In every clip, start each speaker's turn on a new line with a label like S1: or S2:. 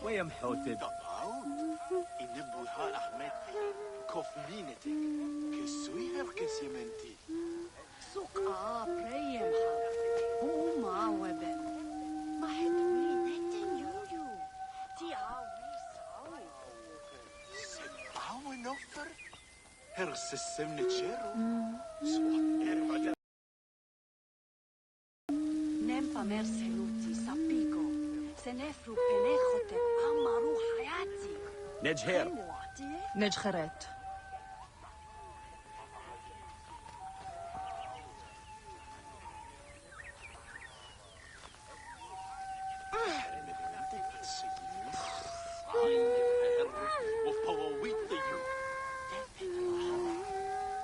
S1: ويم حوتب
S2: طبعاً إنبوها أحمد كوف مينتك كسوي هركس يمنتي
S3: سوق بريم حق هو ما وبن ما حدوي نتن يويو تي عاوي
S2: سبعة ونفر هرس السمنة تشيرو سوى
S3: نمبا مرسلوتي سابيكو سنفرو بنخوتب أمارو حياتي
S1: نجهر
S4: نجخرت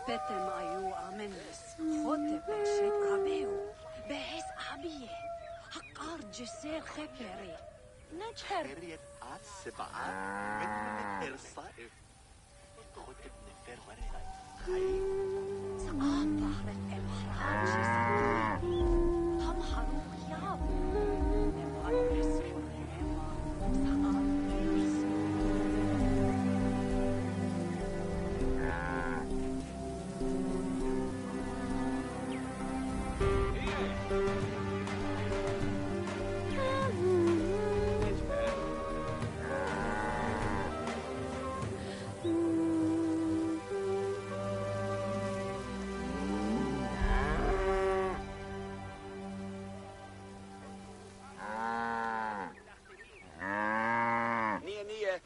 S3: بتر مايو آمنس خوتب بشيت عبيو بحس عبيه حقار جسير خبري نجهر
S2: هريت عاد سبعة من الصائف خد ابن فير ورقة
S3: سقام بحرة المحراب جسير هم حروق يابو نبغى نسفر الهوا سقام جسير
S2: نية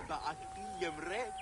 S2: بعد يا مريت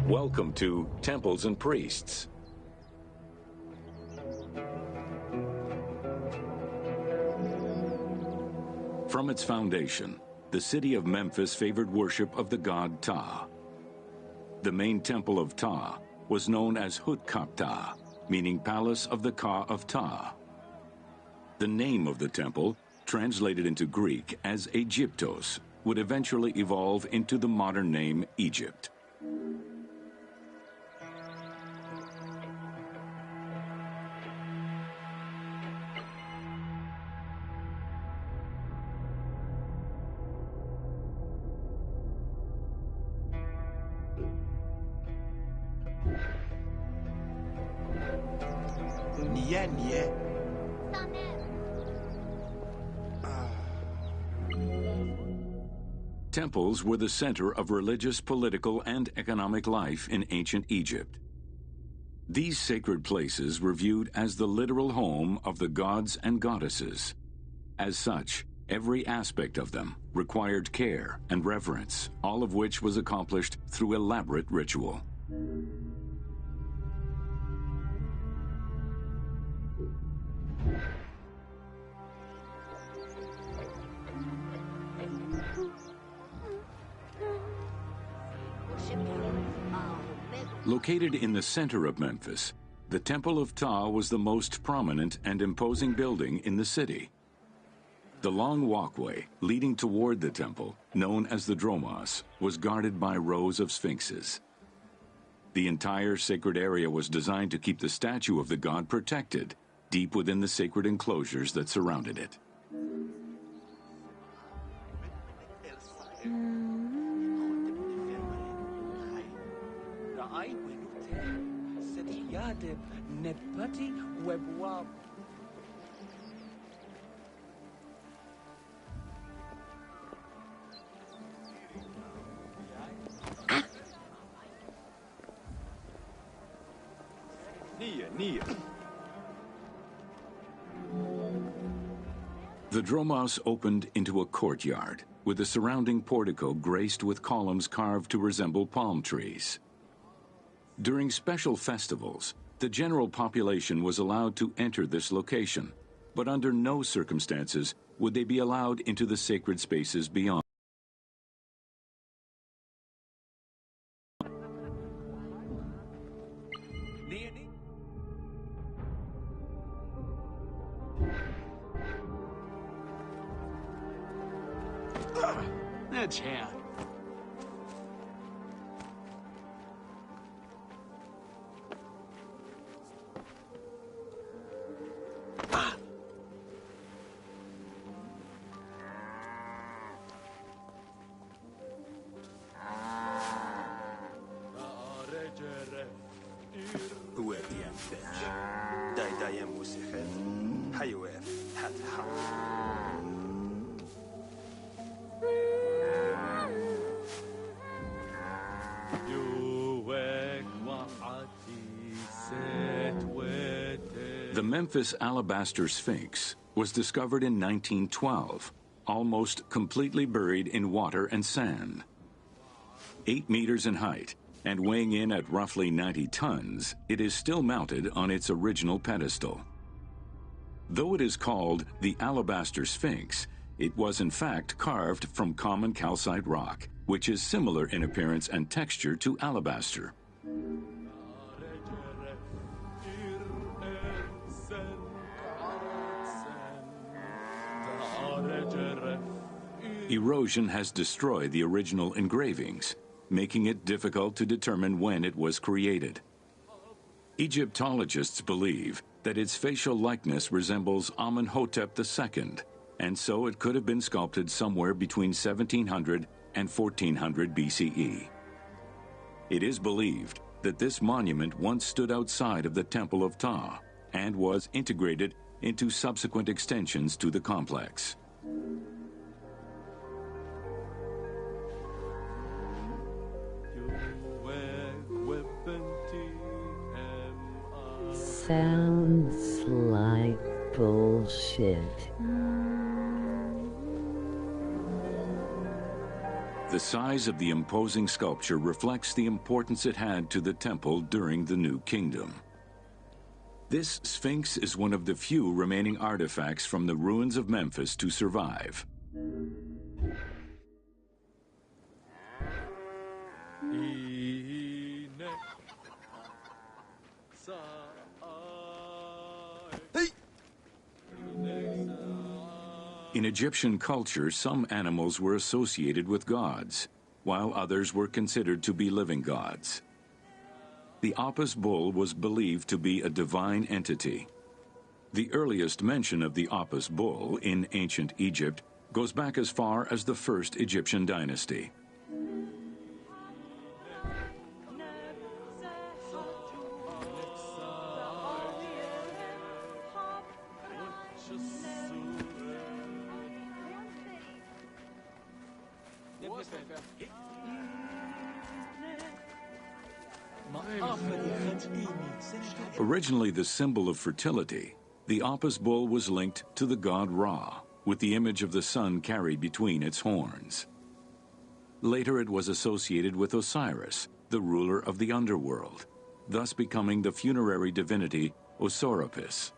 S1: Welcome to Temples and Priests. From its foundation, the city of Memphis favored worship of the god Ptah. The main temple of Ptah was known as Hutkaptah, meaning Palace of the Ka of Ptah. The name of the temple, translated into Greek as Aegyptos, would eventually evolve into the modern name Egypt. Temples were the center of religious, political, and economic life in ancient Egypt. These sacred places were viewed as the literal home of the gods and goddesses. As such, every aspect of them required care and reverence, all of which was accomplished through elaborate ritual. Located in the center of Memphis, the Temple of Ptah was the most prominent and imposing building in the city. The long walkway leading toward the temple, known as the Dromos, was guarded by rows of sphinxes. The entire sacred area was designed to keep the statue of the god protected, deep within the sacred enclosures that surrounded it. The Dromos opened into a courtyard, with the surrounding portico graced with columns carved to resemble palm trees. During special festivals, the general population was allowed to enter this location, but under no circumstances would they be allowed into the sacred spaces beyond.
S2: That's here.
S1: The Memphis Alabaster Sphinx was discovered in 1912, almost completely buried in water and sand. 8 meters in height and weighing in at roughly 90 tons, it is still mounted on its original pedestal. Though it is called the Alabaster Sphinx, it was in fact carved from common calcite rock, which is similar in appearance and texture to alabaster. Erosion has destroyed the original engravings, making it difficult to determine when it was created. Egyptologists believe that its facial likeness resembles Amenhotep II, and so it could have been sculpted somewhere between 1700 and 1400 BCE. It is believed that this monument once stood outside of the Temple of Ptah and was integrated into subsequent extensions to the complex.
S5: Sounds like bullshit.
S1: The size of the imposing sculpture reflects the importance it had to the temple during the New Kingdom. This Sphinx is one of the few remaining artifacts from the ruins of Memphis to survive. In Egyptian culture, some animals were associated with gods, while others were considered to be living gods. The Apis bull was believed to be a divine entity. The earliest mention of the Apis bull in ancient Egypt goes back as far as the first Egyptian dynasty. Originally the symbol of fertility, the Apis bull was linked to the god Ra, with the image of the sun carried between its horns. Later it was associated with Osiris, the ruler of the underworld, thus becoming the funerary divinity Osorapis.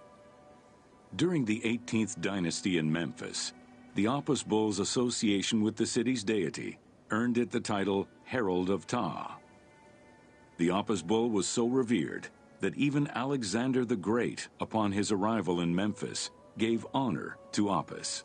S1: During the 18th dynasty in Memphis, the Apis bull's association with the city's deity earned it the title Herald of Ptah. The Apis bull was so revered that even Alexander the Great, upon his arrival in Memphis, gave honor to Apis.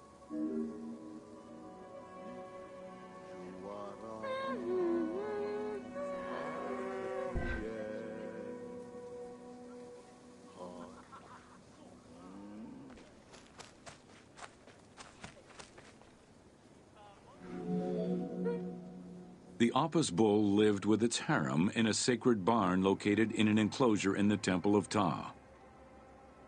S1: The Apis bull lived with its harem in a sacred barn located in an enclosure in the Temple of Ptah.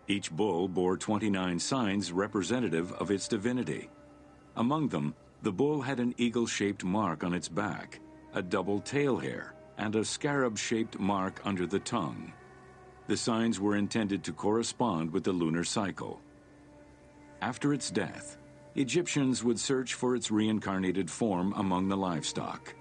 S1: Each bull bore 29 signs representative of its divinity. Among them, the bull had an eagle-shaped mark on its back, a double tail hair, and a scarab-shaped mark under the tongue. The signs were intended to correspond with the lunar cycle. After its death, Egyptians would search for its reincarnated form among the livestock.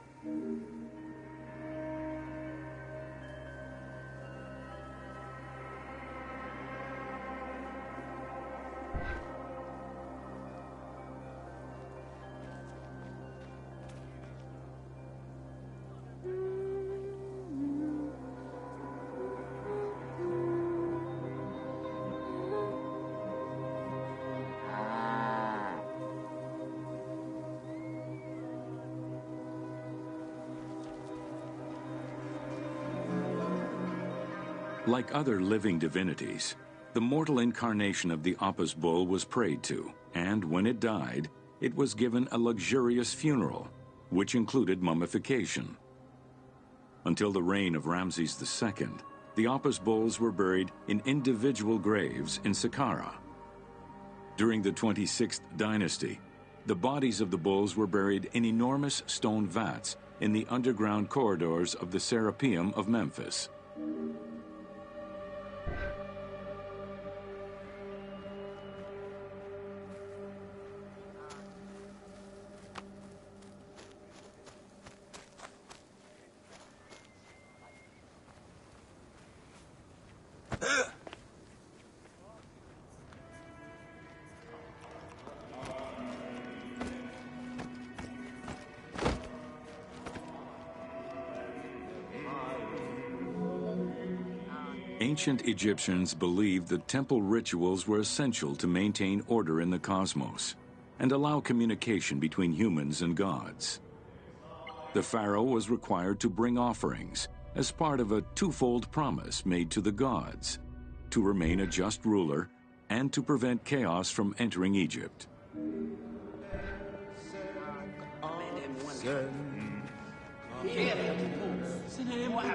S1: Like other living divinities, the mortal incarnation of the Apis bull was prayed to, and when it died, it was given a luxurious funeral, which included mummification. Until the reign of Ramses II, the Apis bulls were buried in individual graves in Saqqara. During the 26th dynasty, the bodies of the bulls were buried in enormous stone vats in the underground corridors of the Serapeum of Memphis. Ancient Egyptians believed that temple rituals were essential to maintain order in the cosmos and allow communication between humans and gods. The pharaoh was required to bring offerings as part of a twofold promise made to the gods: to remain a just ruler and to prevent chaos from entering Egypt.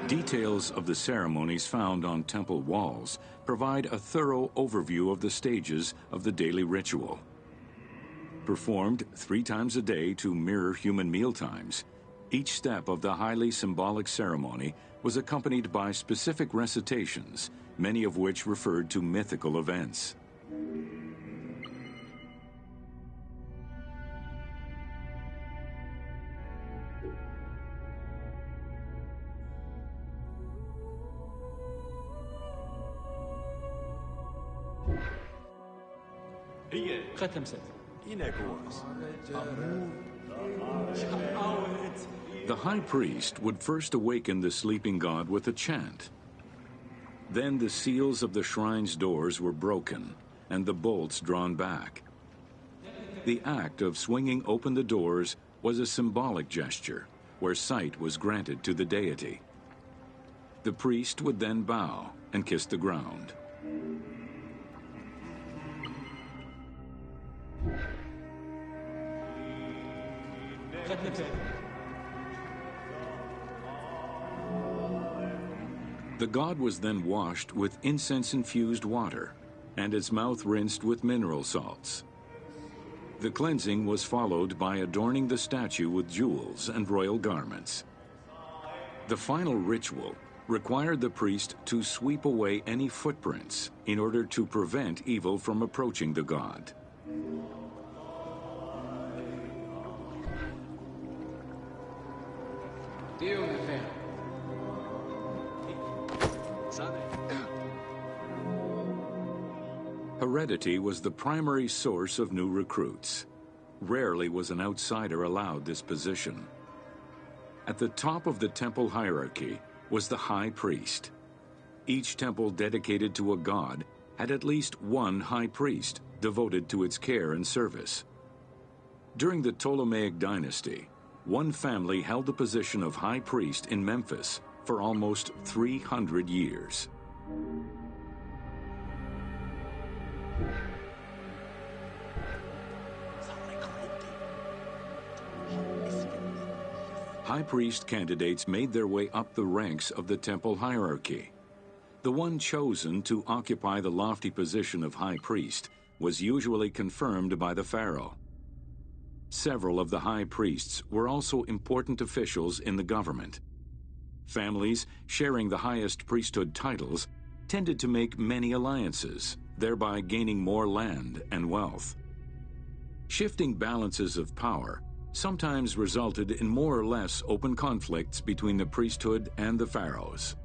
S1: Details of the ceremonies found on temple walls provide a thorough overview of the stages of the daily ritual. Performed 3 times a day to mirror human mealtimes, each step of the highly symbolic ceremony was accompanied by specific recitations, many of which referred to mythical events.
S6: ختم ست.
S1: The high priest would first awaken the sleeping god with a chant. Then the seals of the shrine's doors were broken and the bolts drawn back. The act of swinging open the doors was a symbolic gesture where sight was granted to the deity. The priest would then bow and kiss the ground. The god was then washed with incense-infused water and its mouth rinsed with mineral salts. The cleansing was followed by adorning the statue with jewels and royal garments. The final ritual required the priest to sweep away any footprints in order to prevent evil from approaching the god. Heredity was the primary source of new recruits. Rarely was an outsider allowed this position. At the top of the temple hierarchy was the high priest. Each temple dedicated to a god had at least one high priest devoted to its care and service. During the Ptolemaic dynasty, one family held the position of high priest in Memphis for almost 300 years. High priest candidates made their way up the ranks of the temple hierarchy. The one chosen to occupy the lofty position of high priest was usually confirmed by the pharaoh. Several of the high priests were also important officials in the government. Families sharing the highest priesthood titles tended to make many alliances, thereby gaining more land and wealth. Shifting balances of power sometimes resulted in more or less open conflicts between the priesthood and the pharaohs.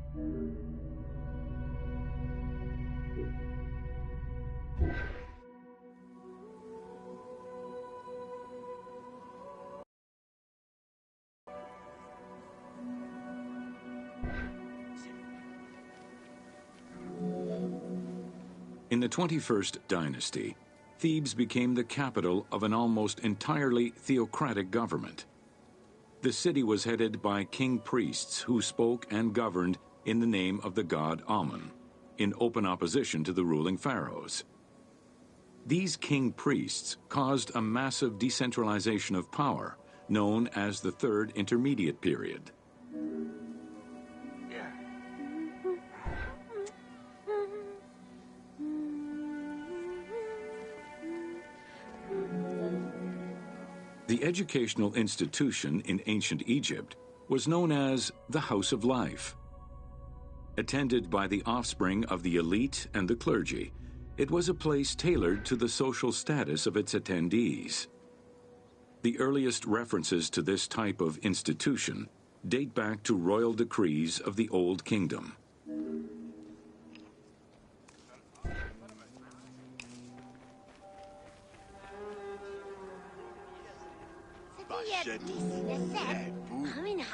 S1: In the 21st dynasty, Thebes became the capital of an almost entirely theocratic government. The city was headed by king priests who spoke and governed in the name of the god Amun, in open opposition to the ruling pharaohs. These king priests caused a massive decentralization of power, known as the Third Intermediate Period. The educational institution in ancient Egypt was known as the House of Life. Attended by the offspring of the elite and the clergy, it was a place tailored to the social status of its attendees. The earliest references to this type of institution date back to royal decrees of the Old Kingdom.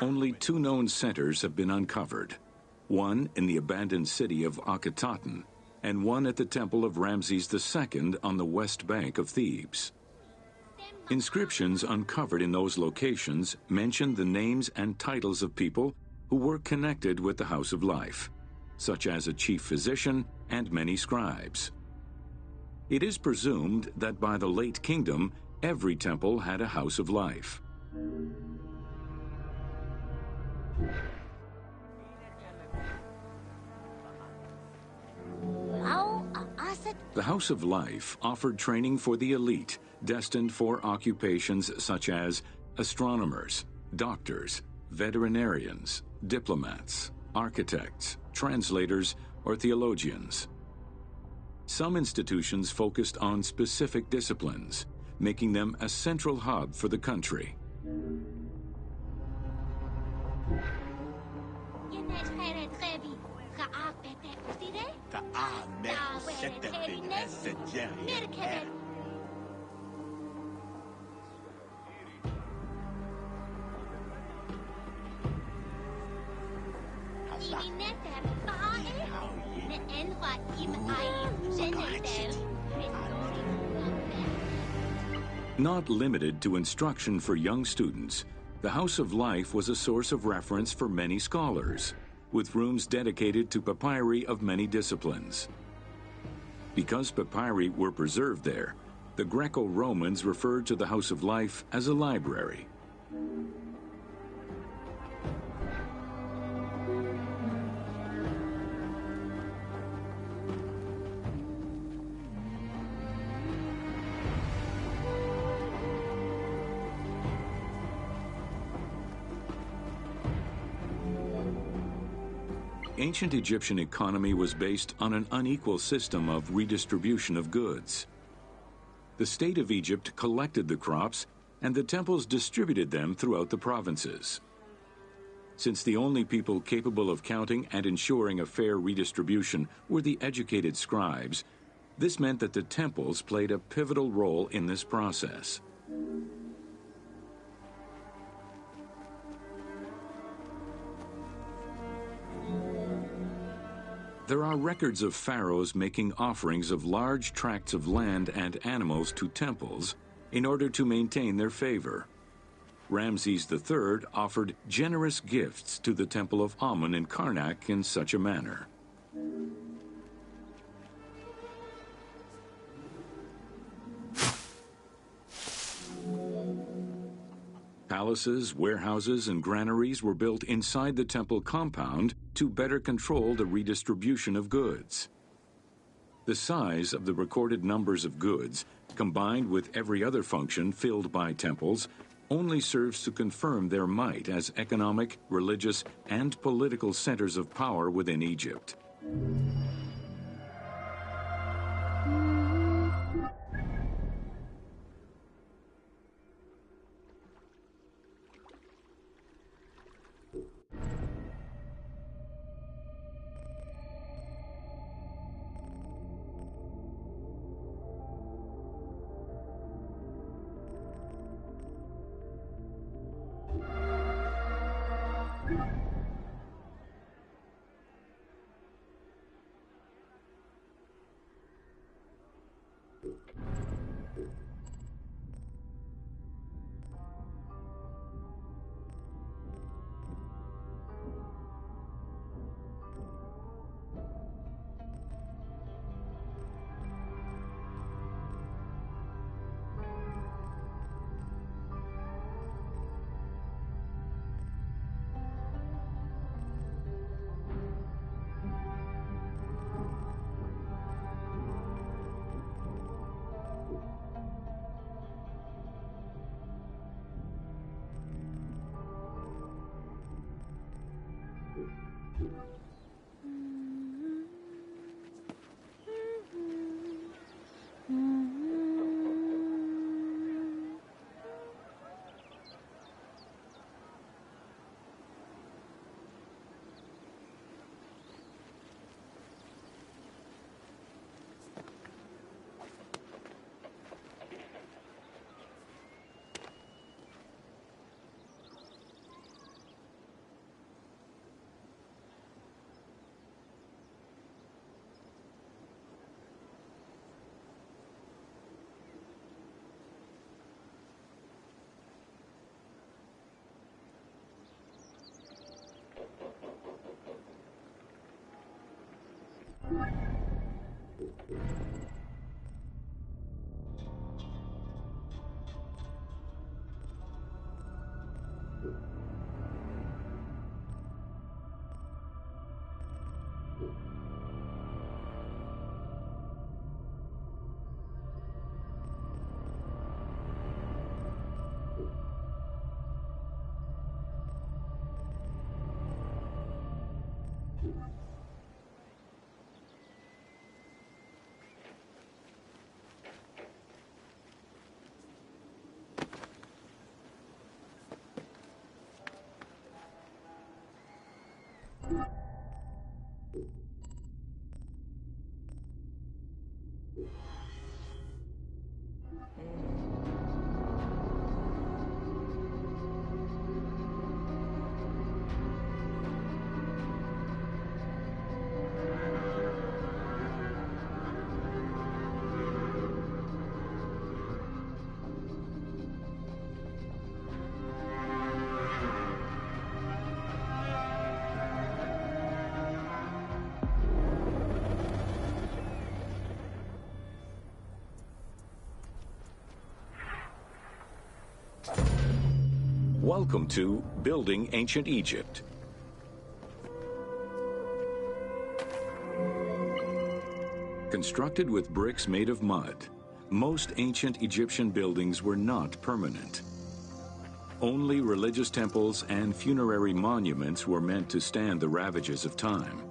S1: Only two known centers have been uncovered, one in the abandoned city of Akhetaten and one at the temple of Ramses II on the west bank of Thebes. Inscriptions uncovered in those locations mention the names and titles of people who were connected with the House of Life, such as a chief physician and many scribes. It is presumed that by the late kingdom, every temple had a House of Life. The House of Life offered training for the elite, destined for occupations such as astronomers, doctors, veterinarians, diplomats, architects, translators, or theologians. Some institutions focused on specific disciplines, making them a central hub for the country. Not limited to instruction for young students, the House of Life was a source of reference for many scholars, with rooms dedicated to papyri of many disciplines. Because papyri were preserved there, the Greco-Romans referred to the House of Life as a library. Ancient Egyptian economy was based on an unequal system of redistribution of goods. The state of Egypt collected the crops, and the temples distributed them throughout the provinces. Since the only people capable of counting and ensuring a fair redistribution were the educated scribes, this meant that the temples played a pivotal role in this process. There are records of pharaohs making offerings of large tracts of land and animals to temples in order to maintain their favor. Ramses III offered generous gifts to the temple of Amun in Karnak in such a manner. Palaces, warehouses, and granaries were built inside the temple compound to better control the redistribution of goods. The size of the recorded numbers of goods, combined with every other function filled by temples, only serves to confirm their might as economic, religious, and political centers of power within Egypt. Welcome to Building Ancient Egypt. Constructed with bricks made of mud, most ancient Egyptian buildings were not permanent. Only religious temples and funerary monuments were meant to stand the ravages of time.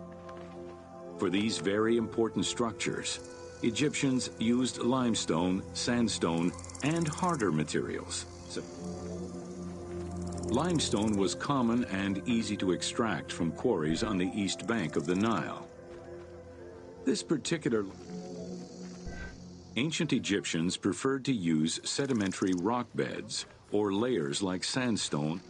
S1: For these very important structures, Egyptians used limestone, sandstone, and harder materials. Limestone was common and easy to extract from quarries on the east bank of the Nile. This particular ancient Egyptians preferred to use sedimentary rock beds or layers like sandstone.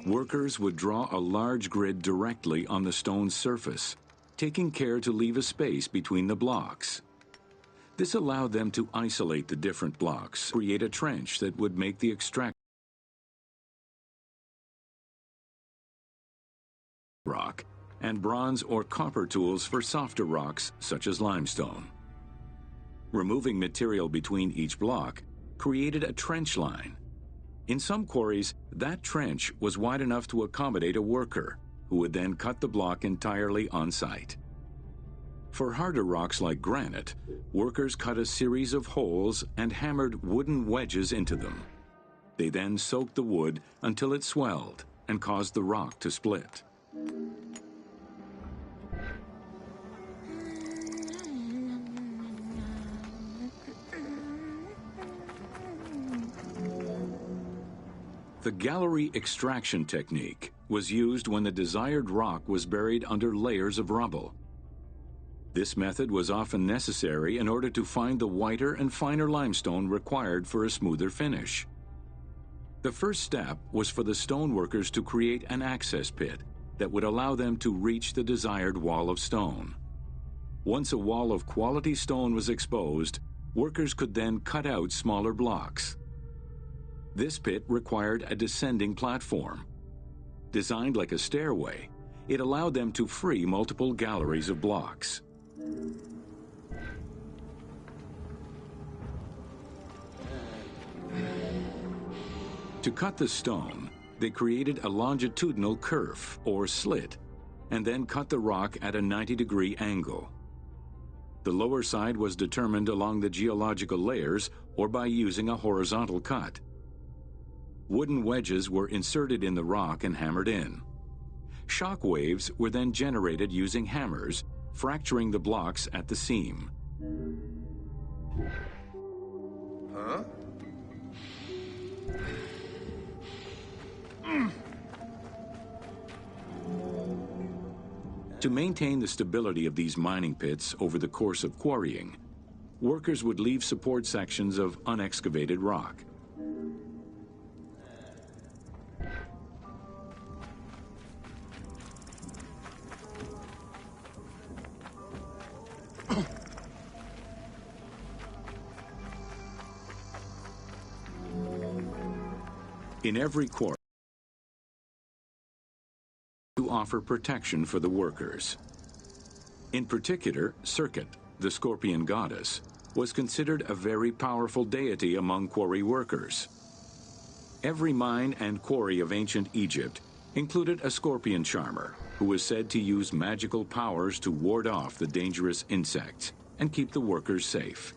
S1: Workers would draw a large grid directly on the stone's surface, taking care to leave a space between the blocks. This allowed them to isolate the different blocks, create a trench that would make the extract rock, and bronze or copper tools for softer rocks such as limestone. Removing material between each block created a trench line. In some quarries, that trench was wide enough to accommodate a worker, who would then cut the block entirely on site. For harder rocks like granite, workers cut a series of holes and hammered wooden wedges into them. They then soaked the wood until it swelled and caused the rock to split. The gallery extraction technique was used when the desired rock was buried under layers of rubble. This method was often necessary in order to find the whiter and finer limestone required for a smoother finish. The first step was for the stoneworkers to create an access pit that would allow them to reach the desired wall of stone. Once a wall of quality stone was exposed, workers could then cut out smaller blocks. This pit required a descending platform. Designed like a stairway, it allowed them to free multiple galleries of blocks. To cut the stone, they created a longitudinal kerf, or slit, and then cut the rock at a 90-degree angle. The lower side was determined along the geological layers or by using a horizontal cut. Wooden wedges were inserted in the rock and hammered in. Shock waves were then generated using hammers, fracturing the blocks at the seam.
S2: Huh?
S1: To maintain the stability of these mining pits over the course of quarrying, workers would leave support sections of unexcavated rock. In every quarry, to offer protection for the workers. In particular, Serket, the scorpion goddess, was considered a very powerful deity among quarry workers. Every mine and quarry of ancient Egypt included a scorpion charmer, who was said to use magical powers to ward off the dangerous insects and keep the workers safe.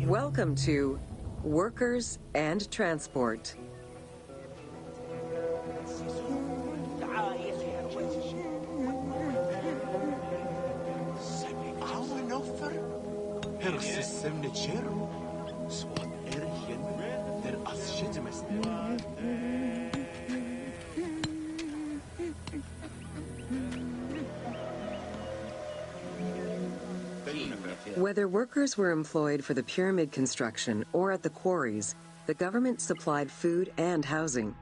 S6: Welcome to Workers and Transport. Whether workers were employed for the pyramid construction or at the quarries, the government supplied food and housing.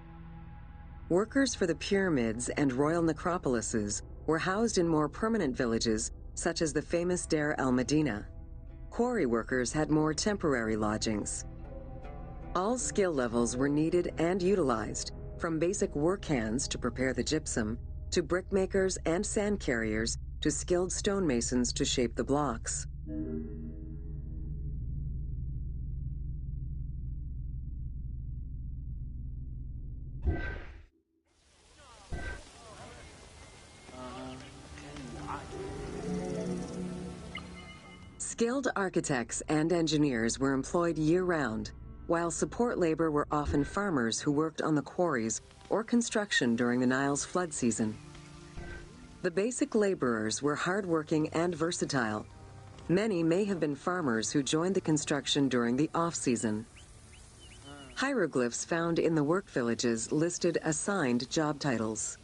S6: Workers for the pyramids and royal necropolises were housed in more permanent villages, such as the famous Deir el-Medina. Quarry workers had more temporary lodgings. All skill levels were needed and utilized, from basic work hands to prepare the gypsum, to brickmakers and sand carriers, to skilled stonemasons to shape the blocks. Skilled architects and engineers were employed year-round, while support labor were often farmers who worked on the quarries or construction during the Nile's flood season. The basic laborers were hardworking and versatile. Many may have been farmers who joined the construction during the off-season. Hieroglyphs found in the work villages listed assigned job titles.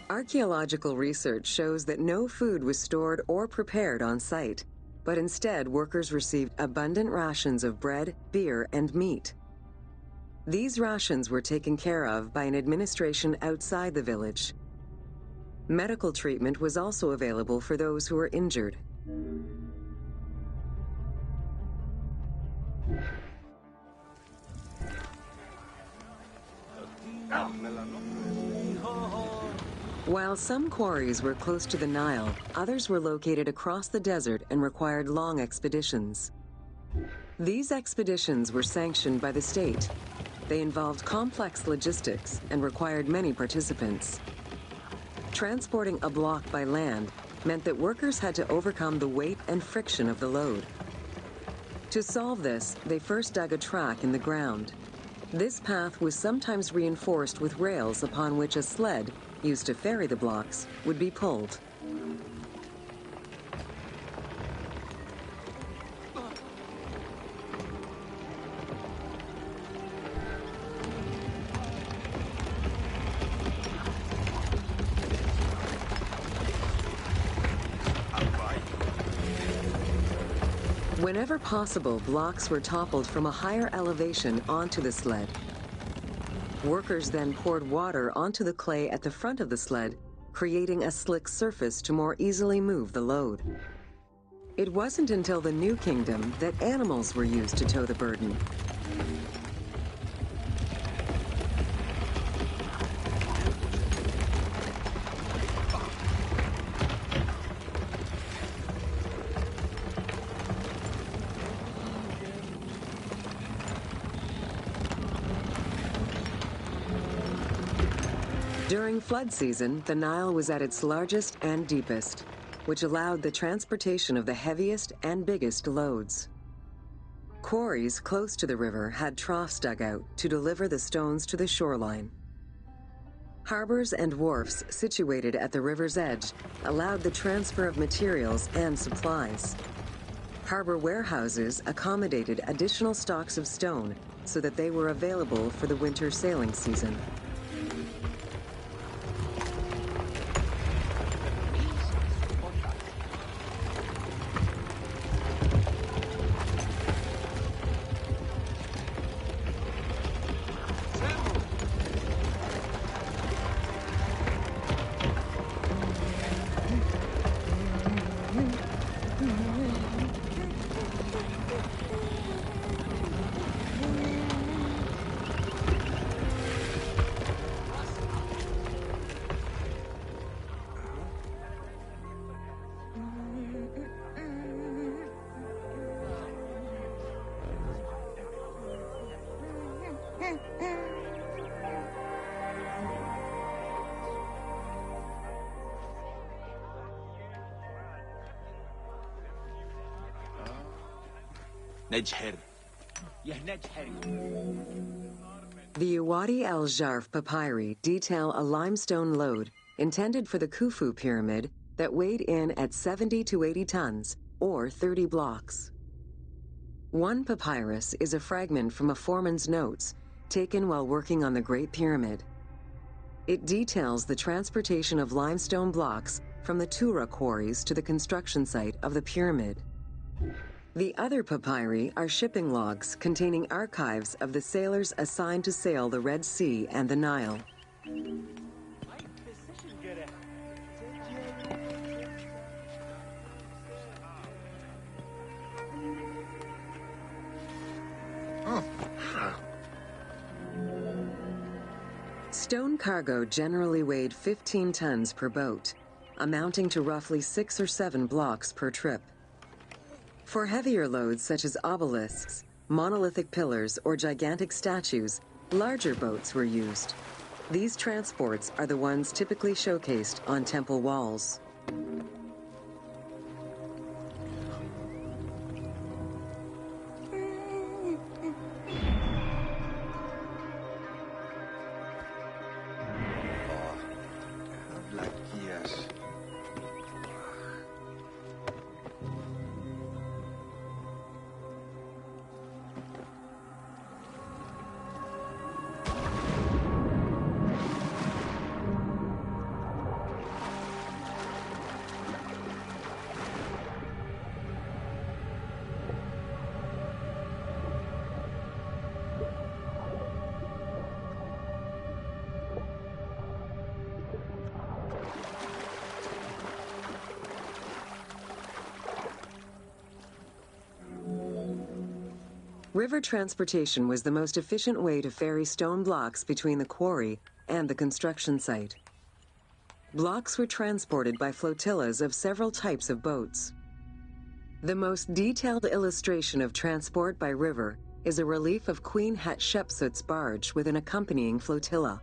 S6: Archaeological research shows that no food was stored or prepared on site, but instead workers received abundant rations of bread, beer, and meat. These rations were taken care of by an administration outside the village. Medical treatment was also available for those who were injured. While some quarries were close to the Nile, others were located across the desert and required long expeditions. These expeditions were sanctioned by the state. They involved complex logistics and required many participants. Transporting a block by land meant that workers had to overcome the weight and friction of the load. To solve this, they first dug a track in the ground. This path was sometimes reinforced with rails upon which a sled, used to ferry the blocks, would be pulled. Whenever possible, blocks were toppled from a higher elevation onto the sled. Workers then poured water onto the clay at the front of the sled, creating a slick surface to more easily move the load. It wasn't until the New Kingdom that animals were used to tow the burden. During flood season, the Nile was at its largest and deepest, which allowed the transportation of the heaviest and biggest loads. Quarries close to the river had troughs dug out to deliver the stones to the shoreline. Harbors and wharfs situated at the river's edge allowed the transfer of materials and supplies. Harbor warehouses accommodated additional stocks of stone so that they were available for the winter sailing season.
S2: نجحر
S6: The Uwadi al-Jarf papyri detail a limestone lode intended for the Khufu pyramid that weighed in at 70 to 80 tons, or 30 blocks. One papyrus is a fragment from a foreman's notes taken while working on the Great Pyramid. It details the transportation of limestone blocks from the Tura quarries to the construction site of the pyramid. The other papyri are shipping logs containing archives of the sailors assigned to sail the Red Sea and the Nile. Stone cargo generally weighed 15 tons per boat, amounting to roughly 6 or 7 blocks per trip. For heavier loads such as obelisks, monolithic pillars, or gigantic statues, larger boats were used. These transports are the ones typically showcased on temple walls. River transportation was the most efficient way to ferry stone blocks between the quarry and the construction site. Blocks were transported by flotillas of several types of boats. The most detailed illustration of transport by river is a relief of Queen Hatshepsut's barge with an accompanying flotilla.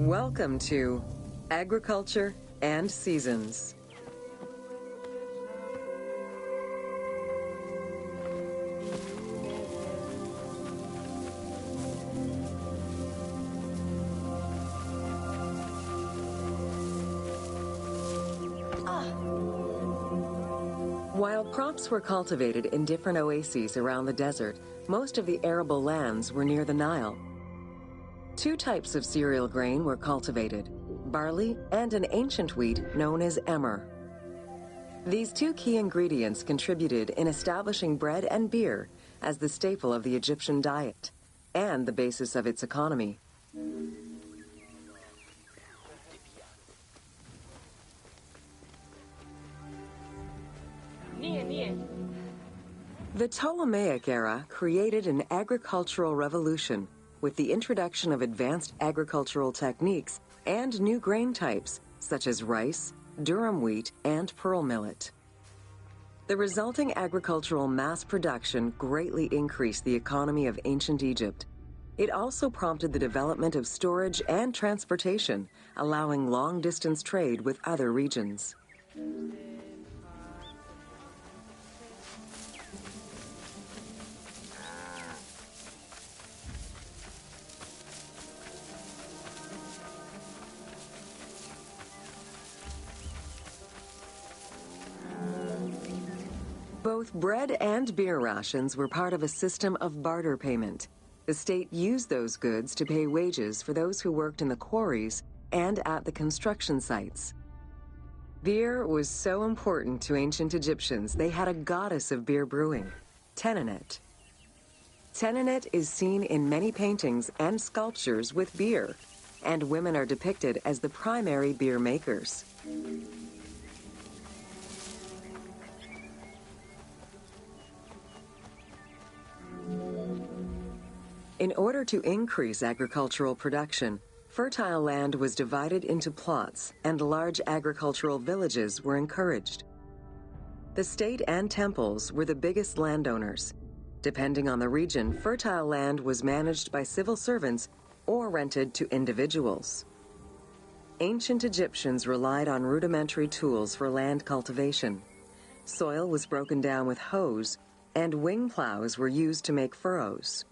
S6: Welcome to Agriculture and Seasons. While crops were cultivated in different oases around the desert, most of the arable lands were near the Nile. Two types of cereal grain were cultivated, barley and an ancient wheat known as emmer. These two key ingredients contributed in establishing bread and beer as the staple of the Egyptian diet and the basis of its economy. The Ptolemaic era created an agricultural revolution with the introduction of advanced agricultural techniques and new grain types such as rice, durum wheat, and pearl millet. The resulting agricultural mass production greatly increased the economy of ancient Egypt. It also prompted the development of storage and transportation, allowing long-distance trade with other regions. Both bread and beer rations were part of a system of barter payment. The state used those goods to pay wages for those who worked in the quarries and at the construction sites. Beer was so important to ancient Egyptians, they had a goddess of beer brewing, Tenenet. Tenenet is seen in many paintings and sculptures with beer, and women are depicted as the primary beer makers. In order to increase agricultural production, fertile land was divided into plots and large agricultural villages were encouraged. The state and temples were the biggest landowners. Depending on the region, fertile land was managed by civil servants or rented to individuals. Ancient Egyptians relied on rudimentary tools for land cultivation. Soil was broken down with hoes, and wing plows were used to make furrows.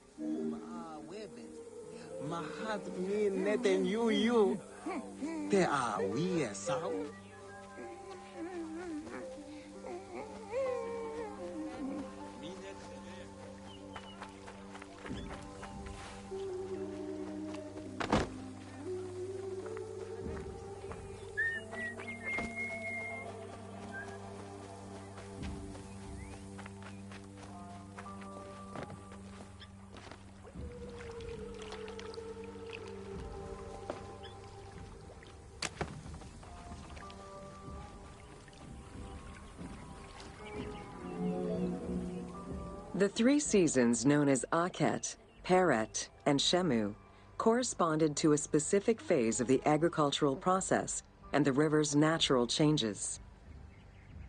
S6: The three seasons known as Akhet, Peret, and Shemu corresponded to a specific phase of the agricultural process and the river's natural changes.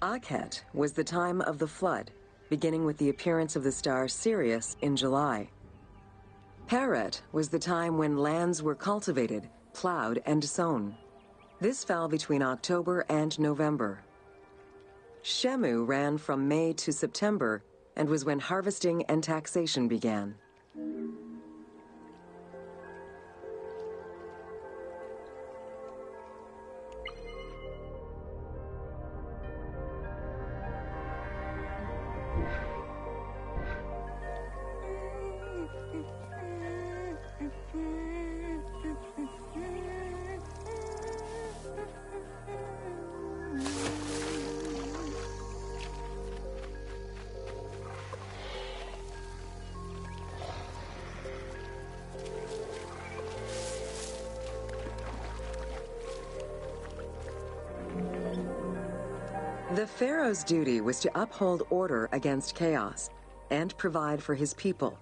S6: Akhet was the time of the flood, beginning with the appearance of the star Sirius in July. Peret was the time when lands were cultivated, plowed, and sown. This fell between October and November. Shemu ran from May to September and was when harvesting and taxation began. The pharaoh's duty was to uphold order against chaos and provide for his people.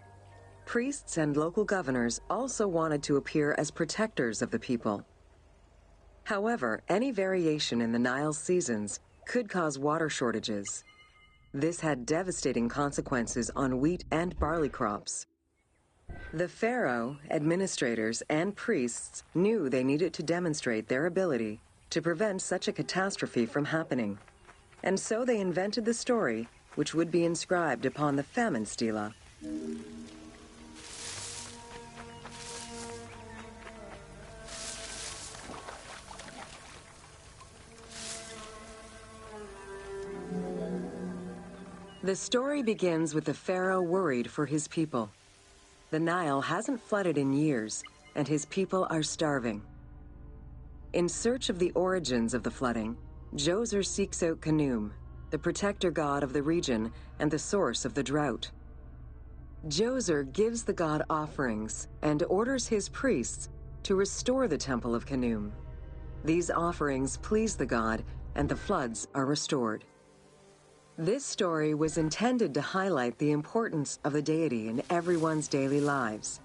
S6: Priests and local governors also wanted to appear as protectors of the people. However, any variation in the Nile's seasons could cause water shortages. This had devastating consequences on wheat and barley crops. The pharaoh, administrators, and priests knew they needed to demonstrate their ability to prevent such a catastrophe from happening. And so they invented the story, which would be inscribed upon the famine stela. The story begins with the pharaoh worried for his people. The Nile hasn't flooded in years, and his people are starving. In search of the origins of the flooding, Djoser seeks out Khnum, the protector god of the region and the source of the drought. Djoser gives the god offerings and orders his priests to restore the Temple of Khnum. These offerings please the god, and the floods are restored. This story was intended to highlight the importance of the deity in everyone's daily lives,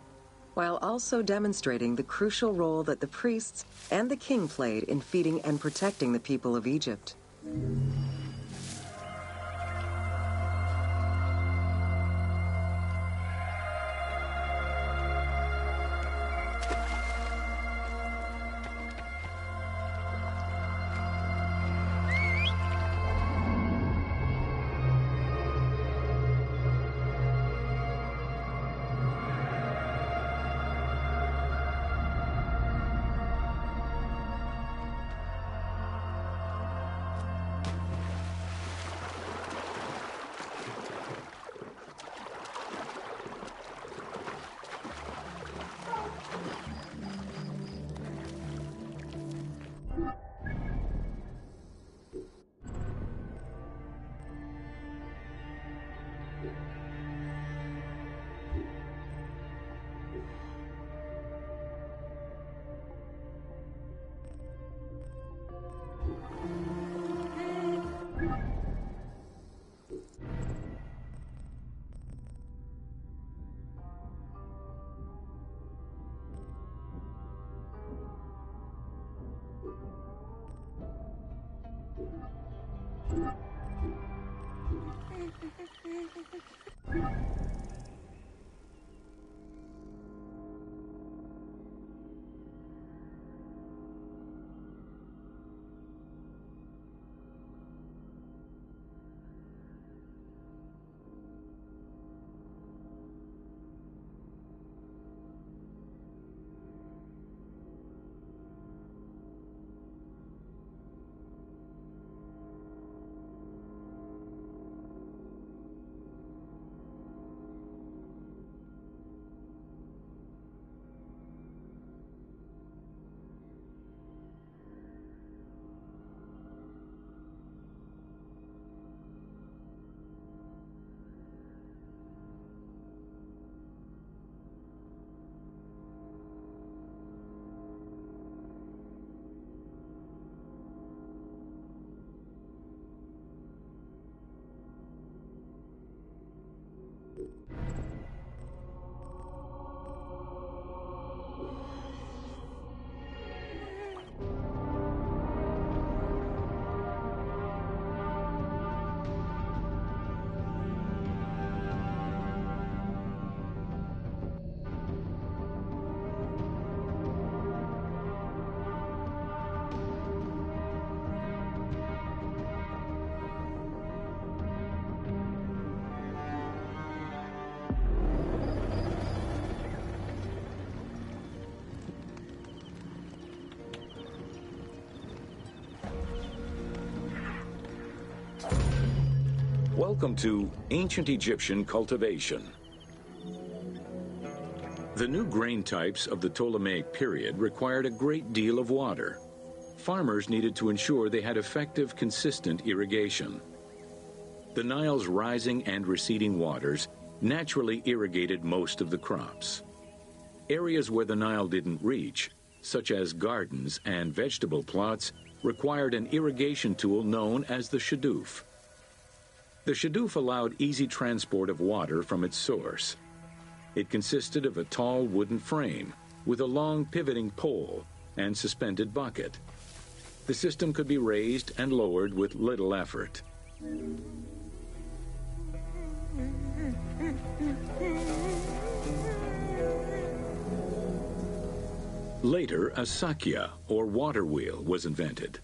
S6: while also demonstrating the crucial role that the priests and the king played in feeding and protecting the people of Egypt.
S1: Welcome to Ancient Egyptian Cultivation. The new grain types of the Ptolemaic period required a great deal of water. Farmers needed to ensure they had effective, consistent irrigation. The Nile's rising and receding waters naturally irrigated most of the crops. Areas where the Nile didn't reach, such as gardens and vegetable plots, required an irrigation tool known as the shadoof. The shadoof allowed easy transport of water from its source. It consisted of a tall wooden frame with a long pivoting pole and suspended bucket. The system could be raised and lowered with little effort. Later, a sakya, or water wheel, was invented.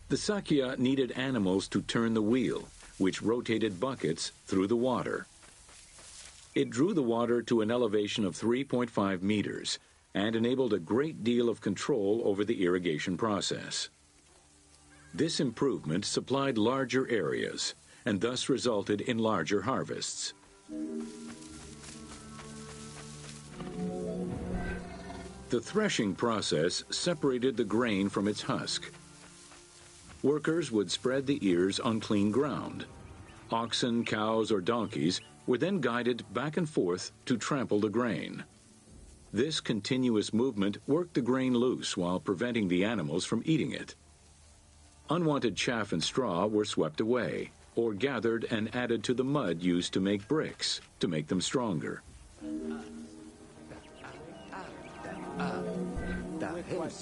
S1: The sakya needed animals to turn the wheel, which rotated buckets through the water. It drew the water to an elevation of 3.5 meters and enabled a great deal of control over the irrigation process. This improvement supplied larger areas and thus resulted in larger harvests. The threshing process separated the grain from its husk. Workers would spread the ears on clean ground. Oxen, cows, or donkeys were then guided back and forth to trample the grain. This continuous movement worked the grain loose while preventing the animals from eating it. Unwanted chaff and straw were swept away, or gathered and added to the mud used to make bricks, to make them stronger.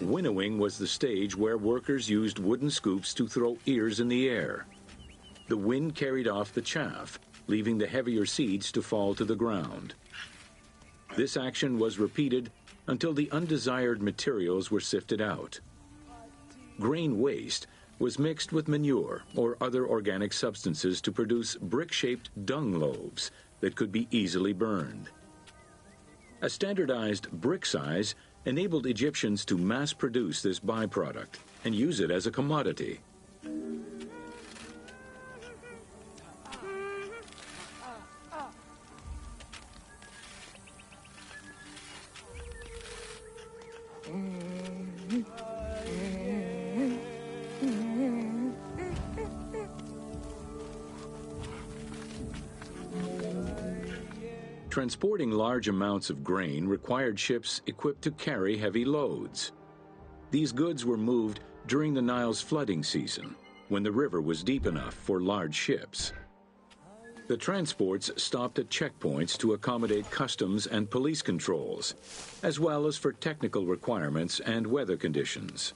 S1: Winnowing was the stage where workers used wooden scoops to throw ears in the air. The wind carried off the chaff, leaving the heavier seeds to fall to the ground. This action was repeated until the undesired materials were sifted out. Grain waste was mixed with manure or other organic substances to produce brick-shaped dung loaves that could be easily burned. A standardized brick size enabled Egyptians to mass produce this byproduct and use it as a commodity. Transporting large amounts of grain required ships equipped to carry heavy loads. These goods were moved during the Nile's flooding season, when the river was deep enough for large ships. The transports stopped at checkpoints to accommodate customs and police controls, as well as for technical requirements and weather conditions.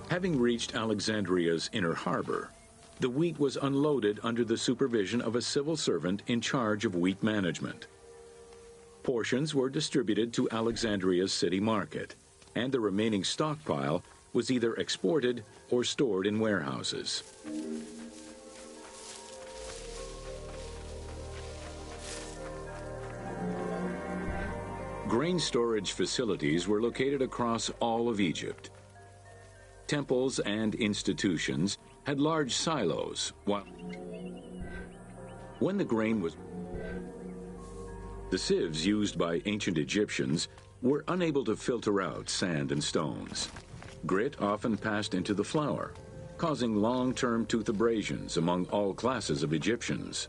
S1: Having reached Alexandria's inner harbor, the wheat was unloaded under the supervision of a civil servant in charge of wheat management. Portions were distributed to Alexandria's city market, and the remaining stockpile was either exported or stored in warehouses. Grain storage facilities were located across all of Egypt. Temples and institutions had large silos, while when the grain was... The sieves used by ancient Egyptians were unable to filter out sand and stones. Grit often passed into the flour, causing long-term tooth abrasions among all classes of Egyptians.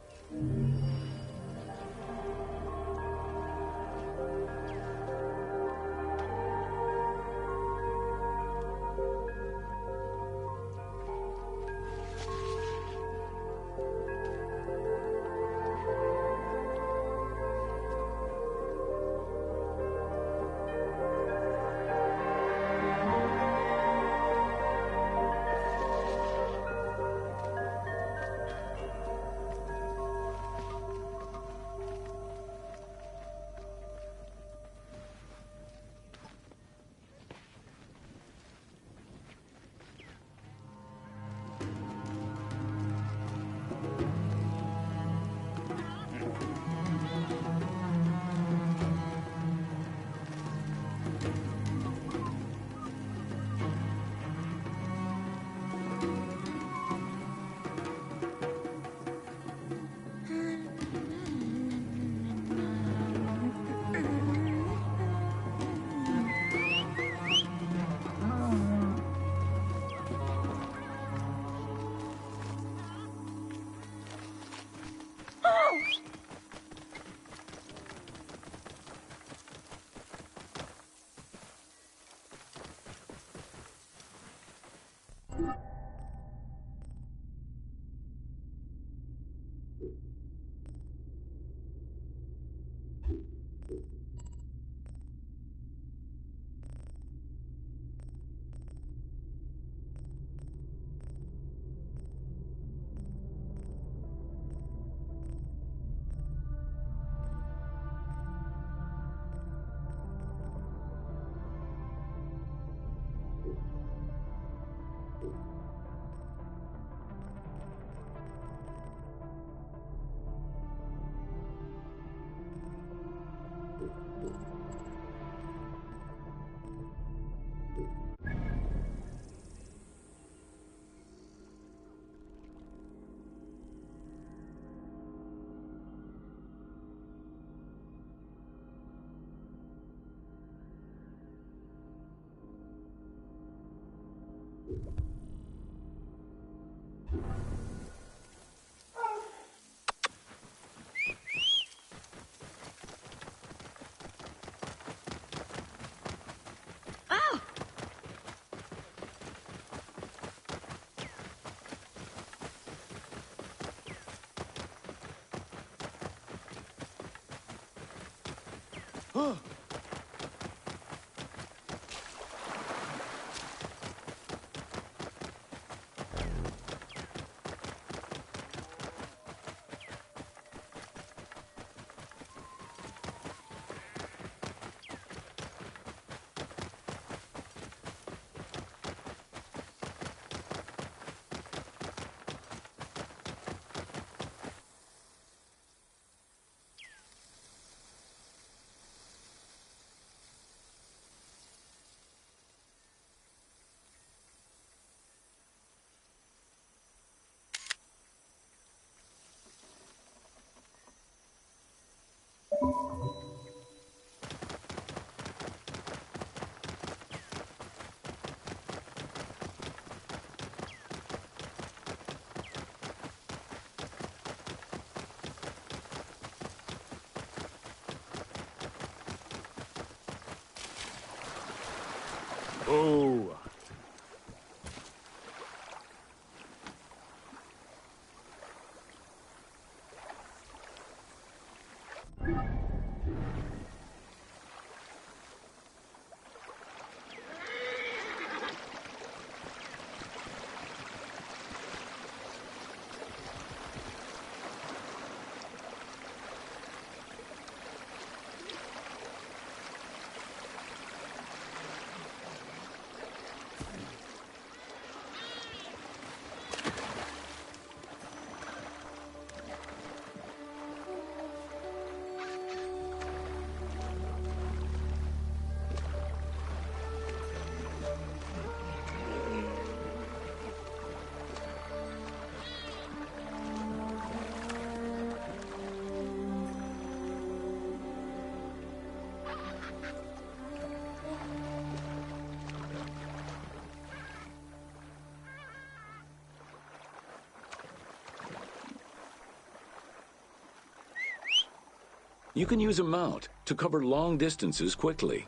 S7: Oh.
S1: You can use a mount to cover long distances quickly.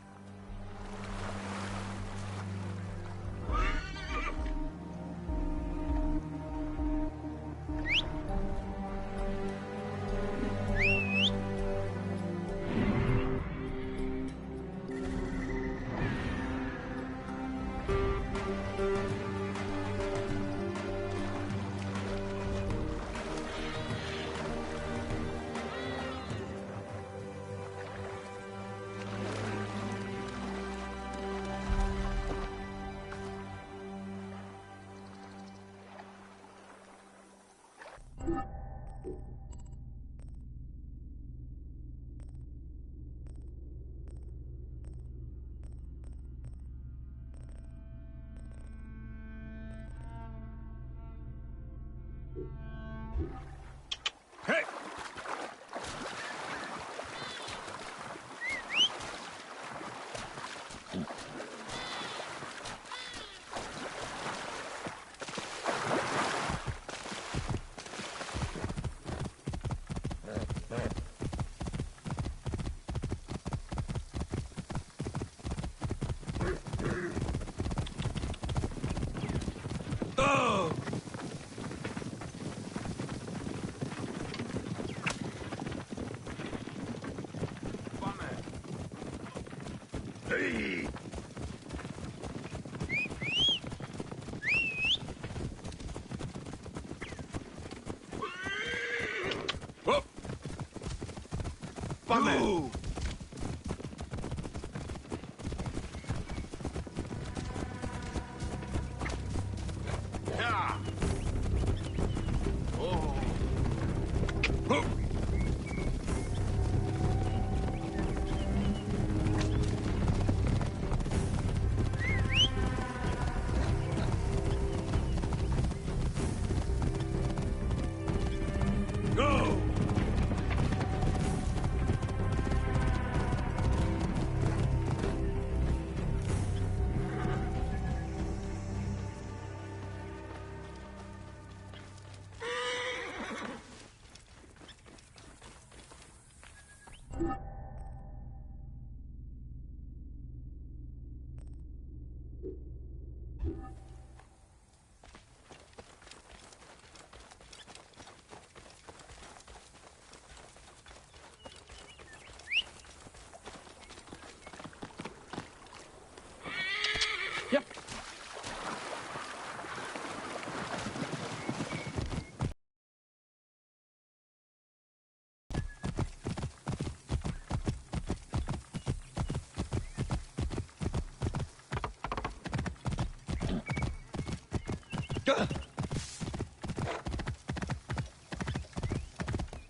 S7: Hey! Oh! Hey! Whoop! Bummer! Yeah! Oh! Whoop! Go!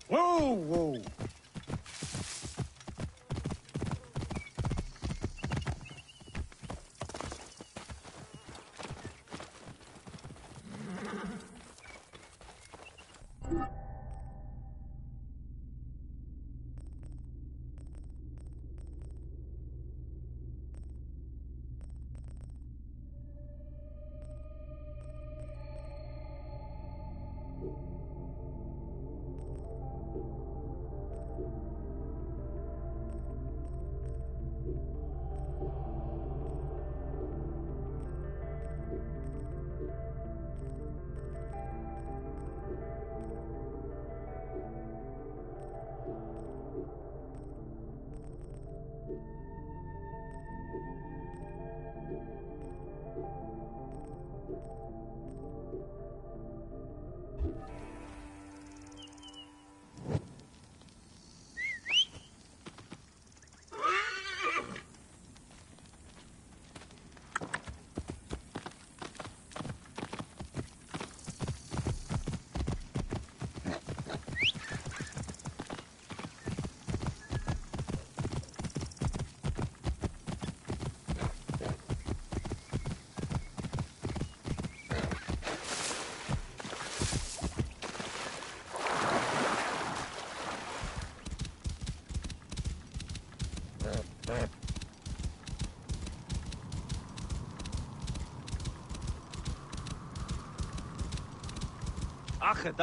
S7: Whoa, whoa. أخد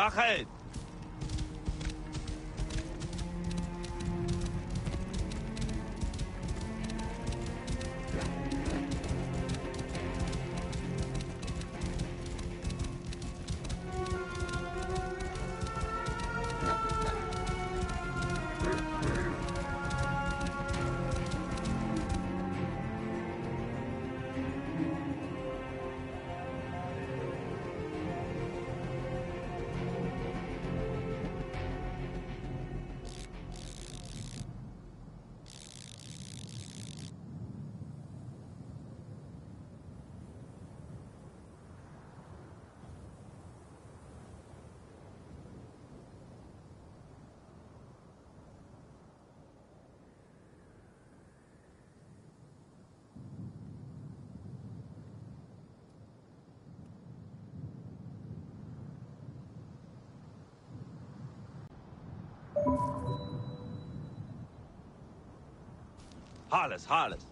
S7: هالس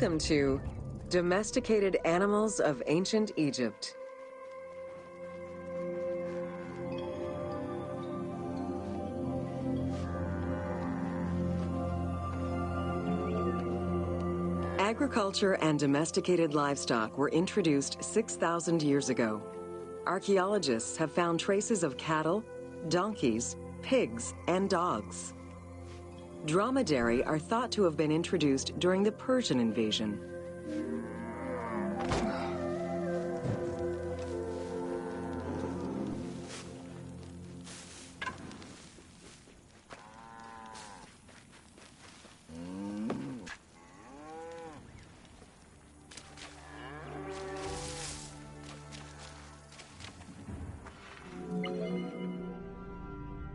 S6: Welcome to Domesticated Animals of Ancient Egypt. Agriculture and domesticated livestock were introduced 6,000 years ago. Archaeologists have found traces of cattle, donkeys, pigs, and dogs. Dromedary are thought to have been introduced during the Persian invasion.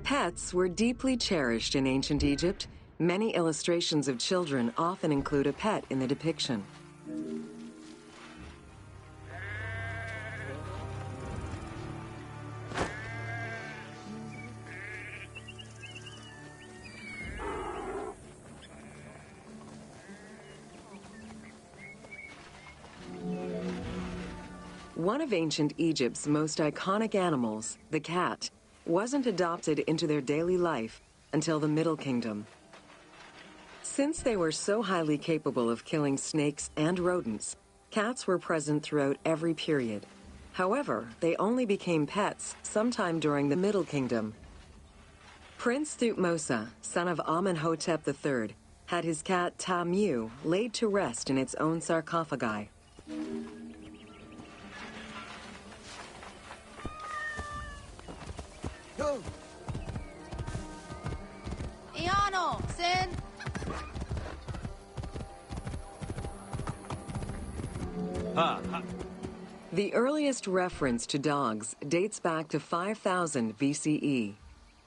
S6: Pets were deeply cherished in ancient Egypt. Many illustrations of children often include a pet in the depiction. One of ancient Egypt's most iconic animals, the cat, wasn't adopted into their daily life until the Middle Kingdom. Since they were so highly capable of killing snakes and rodents, cats were present throughout every period. However, they only became pets sometime during the Middle Kingdom. Prince Thutmose, son of Amenhotep III, had his cat Tamu laid to rest in its own sarcophagi.
S4: Iano, Sin.
S6: The earliest reference to dogs dates back to 5000 BCE.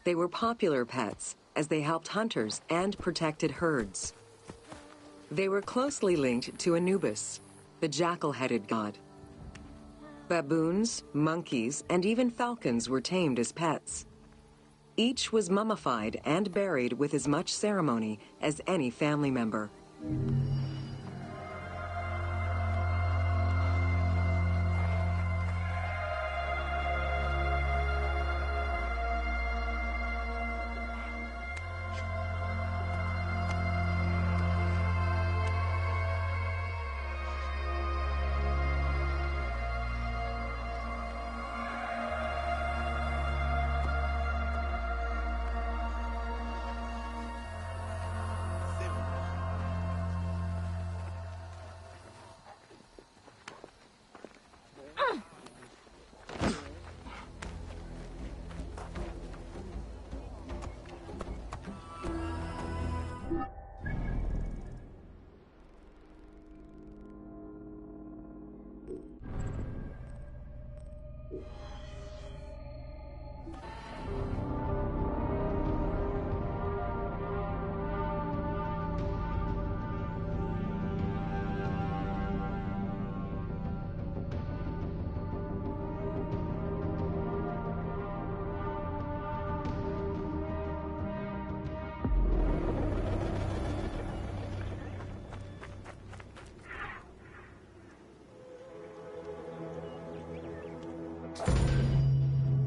S6: They were popular pets as they helped hunters and protected herds. They were closely linked to Anubis, the jackal-headed god. Baboons, monkeys, and even falcons were tamed as pets. Each was mummified and buried with as much ceremony as any family member.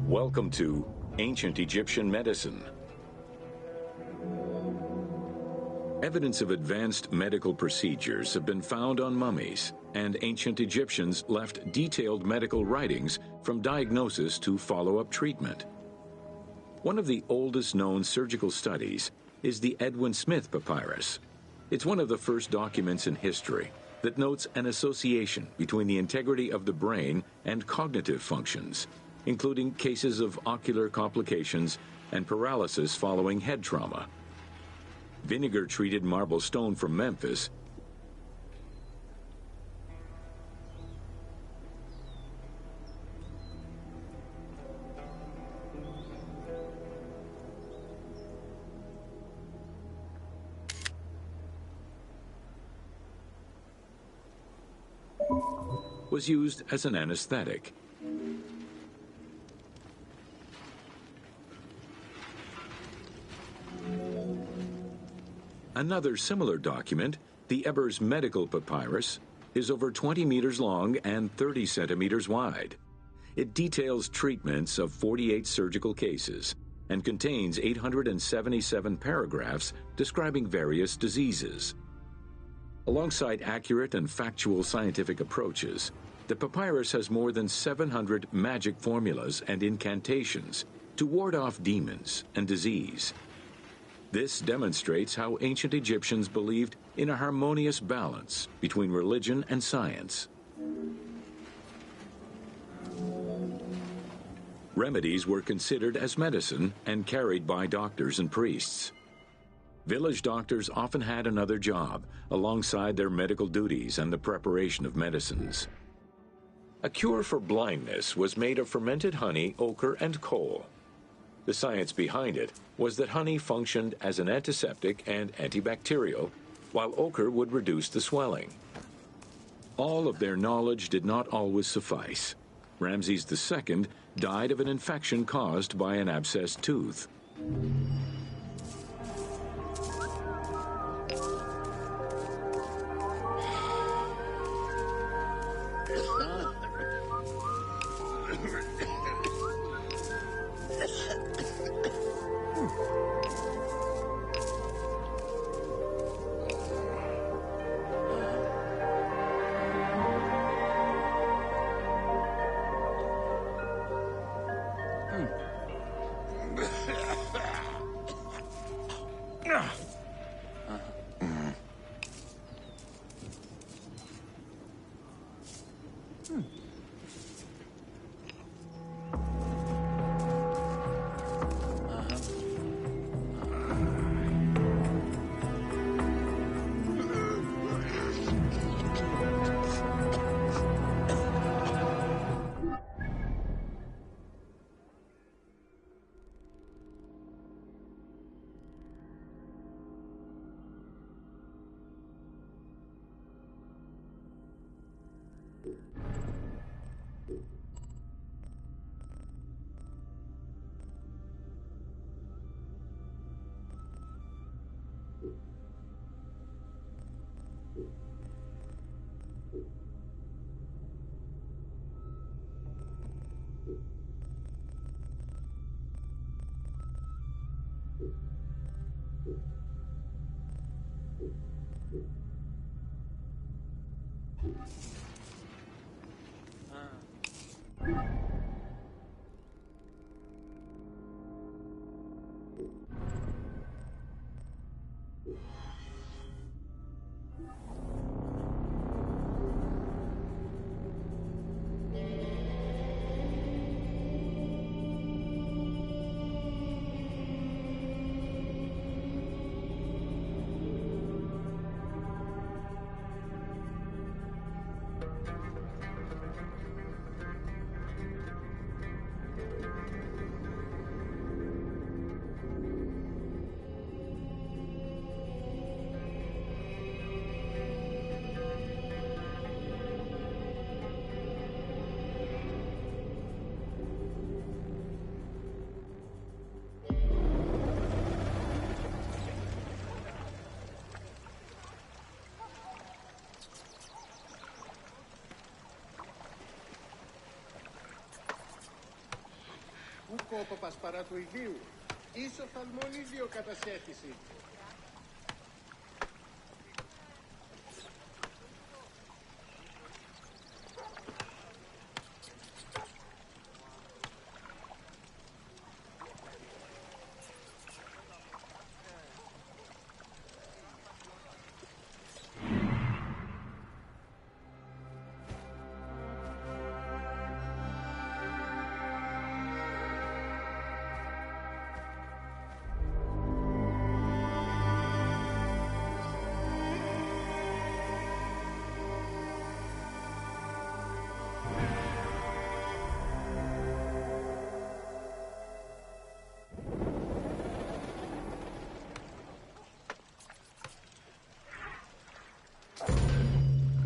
S1: Welcome to Ancient Egyptian Medicine. Evidence of advanced medical procedures have been found on mummies, and ancient Egyptians left detailed medical writings from diagnosis to follow-up treatment. One of the oldest known surgical studies is the Edwin Smith Papyrus. It's one of the first documents in history that notes an association between the integrity of the brain and cognitive functions, including cases of ocular complications and paralysis following head trauma. Vinegar-treated marble stone from Memphis was used as an anesthetic. Another similar document The Ebers Medical Papyrus is over 20 meters long and 30 centimeters wide. It details treatments of 48 surgical cases and contains 877 paragraphs describing various diseases. Alongside accurate and factual scientific approaches, the papyrus has more than 700 magic formulas and incantations to ward off demons and disease. This demonstrates how ancient Egyptians believed in a harmonious balance between religion and science. Remedies were considered as medicine and carried by doctors and priests. Village doctors often had another job alongside their medical duties and the preparation of medicines. A cure for blindness was made of fermented honey, ochre, and coal. The science behind it was that honey functioned as an antiseptic and antibacterial, while ochre would reduce the swelling. All of their knowledge did not always suffice. Ramses II died of an infection caused by an abscessed tooth.
S8: Κόποπας παρά του ιδίου, ίσο θαλμονίδιο κατασχέθηση.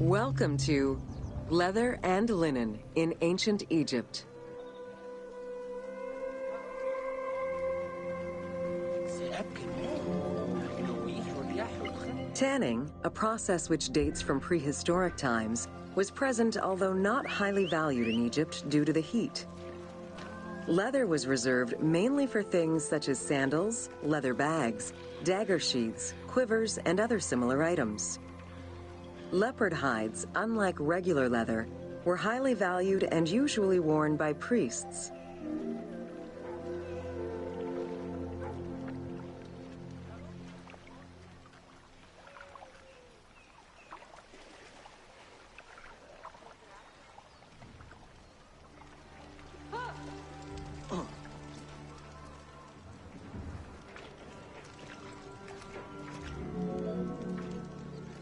S6: Welcome to Leather and Linen in Ancient Egypt.
S2: سأبكي النوم لكنه والرياح والخل
S6: Tanning, a process which dates from prehistoric times, was present although not highly valued in Egypt due to the heat. Leather was reserved mainly for things such as sandals, leather bags, dagger sheaths, quivers, and other similar items. Leopard hides, unlike regular leather, were highly valued and usually worn by priests.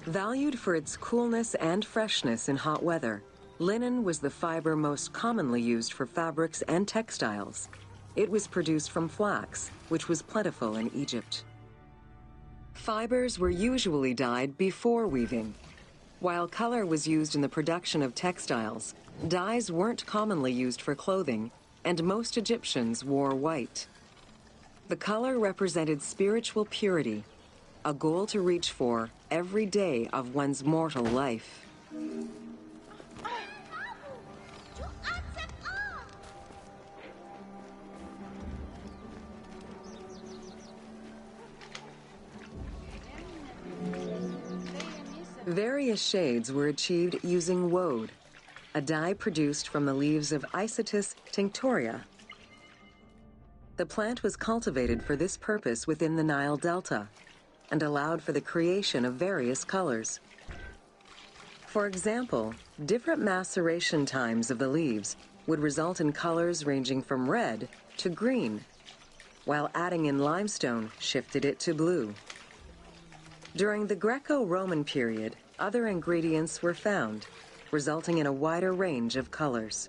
S6: Valued for its coolness and freshness in hot weather, linen was the fiber most commonly used for fabrics and textiles. It was produced from flax, which was plentiful in Egypt. Fibers were usually dyed before weaving. While color was used in the production of textiles, dyes weren't commonly used for clothing, and most Egyptians wore white. The color represented spiritual purity, a goal to reach for every day of one's mortal life. Various shades were achieved using woad, a dye produced from the leaves of Isotis tinctoria. The plant was cultivated for this purpose within the Nile Delta and allowed for the creation of various colors. For example, different maceration times of the leaves would result in colors ranging from red to green, while adding in limestone shifted it to blue. During the Greco-Roman period, other ingredients were found, resulting in a wider range of colors.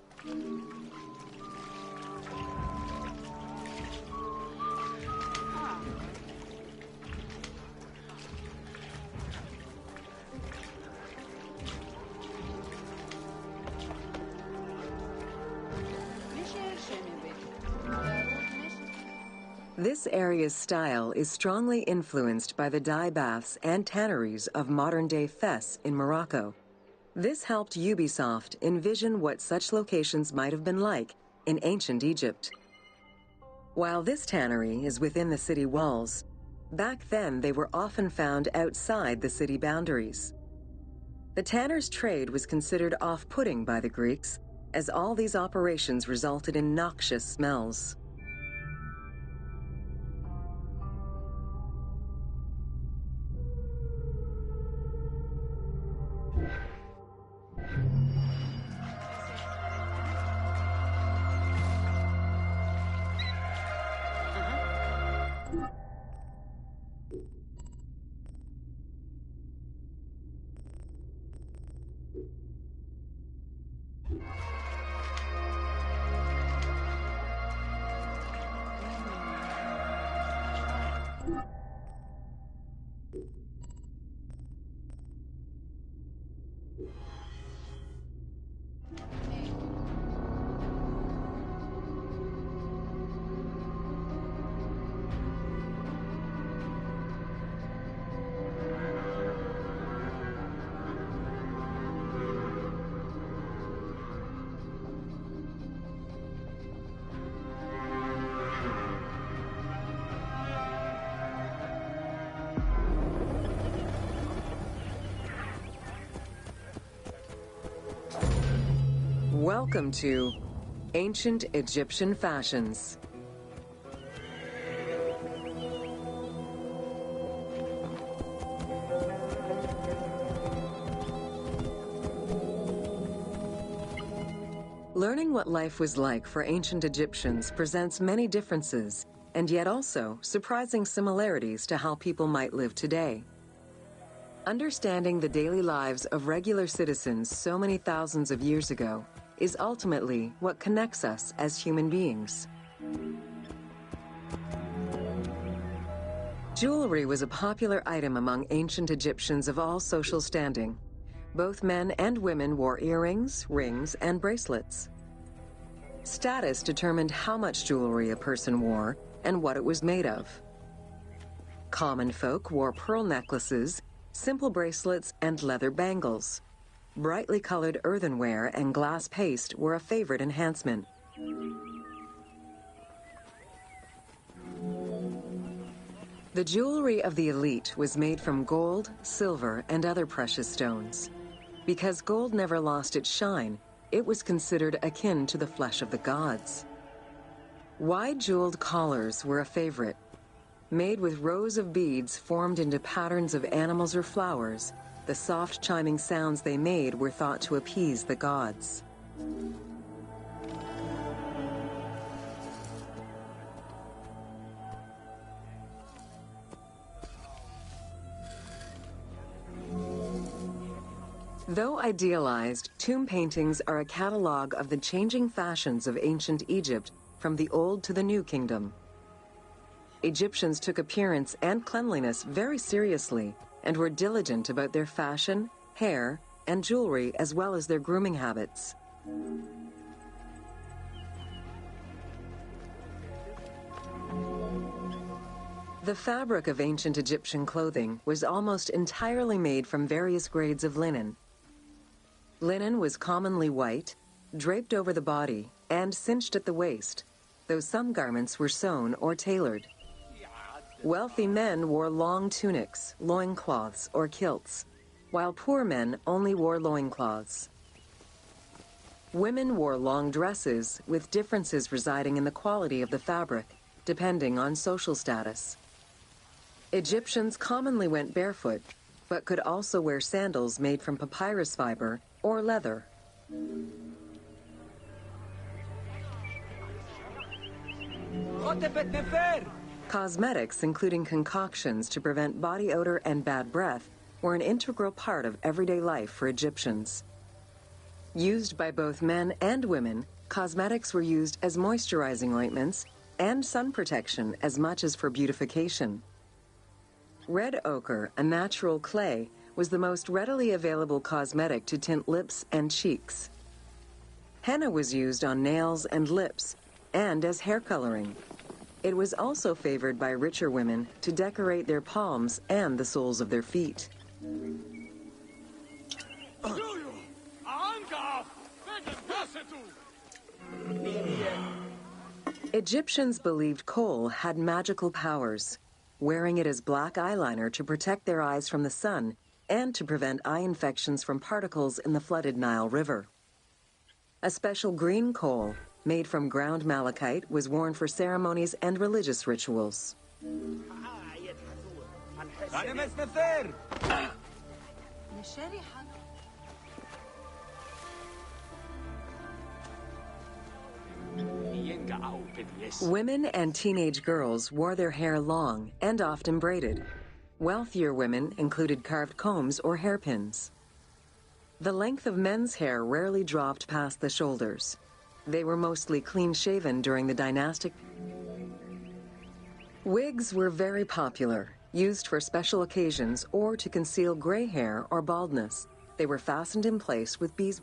S6: This area's style is strongly influenced by the dye baths and tanneries of modern-day Fes in Morocco. This helped Ubisoft envision what such locations might have been like in ancient Egypt. While this tannery is within the city walls, back then they were often found outside the city boundaries. The tanner's trade was considered off-putting by the Greeks, as all these operations resulted in noxious smells. Welcome to Ancient Egyptian Fashions. Learning what life was like for ancient Egyptians presents many differences, and yet also surprising similarities to how people might live today. Understanding the daily lives of regular citizens so many thousands of years ago is ultimately what connects us as human beings. Jewelry was a popular item among ancient Egyptians of all social standing. Both men and women wore earrings, rings, and bracelets. Status determined how much jewelry a person wore and what it was made of. Common folk wore pearl necklaces, simple bracelets, and leather bangles. Brightly colored earthenware and glass paste were a favorite enhancement. The jewelry of the elite was made from gold, silver, and other precious stones. Because gold never lost its shine, it was considered akin to the flesh of the gods. Wide jeweled collars were a favorite. Made with rows of beads formed into patterns of animals or flowers, the soft chiming sounds they made were thought to appease the gods. Though idealized, tomb paintings are a catalog of the changing fashions of ancient Egypt from the Old to the New Kingdom. Egyptians took appearance and cleanliness very seriously and were diligent about their fashion, hair, and jewelry as well as their grooming habits. The fabric of ancient Egyptian clothing was almost entirely made from various grades of linen. Linen was commonly white, draped over the body, and cinched at the waist, though some garments were sewn or tailored. Wealthy men wore long tunics, loincloths, or kilts, while poor men only wore loincloths. Women wore long dresses, with differences residing in the quality of the fabric, depending on social status. Egyptians commonly went barefoot, but could also wear sandals made from papyrus fiber or leather. Cosmetics, including concoctions to prevent body odor and bad breath, were an integral part of everyday life for Egyptians. Used by both men and women, cosmetics were used as moisturizing ointments and sun protection as much as for beautification. Red ochre, a natural clay, was the most readily available cosmetic to tint lips and cheeks. Henna was used on nails and lips, and as hair coloring. It was also favored by richer women to decorate their palms and the soles of their feet. Egyptians believed kohl had magical powers, wearing it as black eyeliner to protect their eyes from the sun and to prevent eye infections from particles in the flooded Nile River. A special green kohl, made from ground malachite, was worn for ceremonies and religious rituals. Women and teenage girls wore their hair long and often braided. Wealthier women included carved combs or hairpins. The length of men's hair rarely dropped past the shoulders. They were mostly clean-shaven during the dynastic. Wigs were very popular, used for special occasions or to conceal gray hair or baldness. They were fastened in place with bees.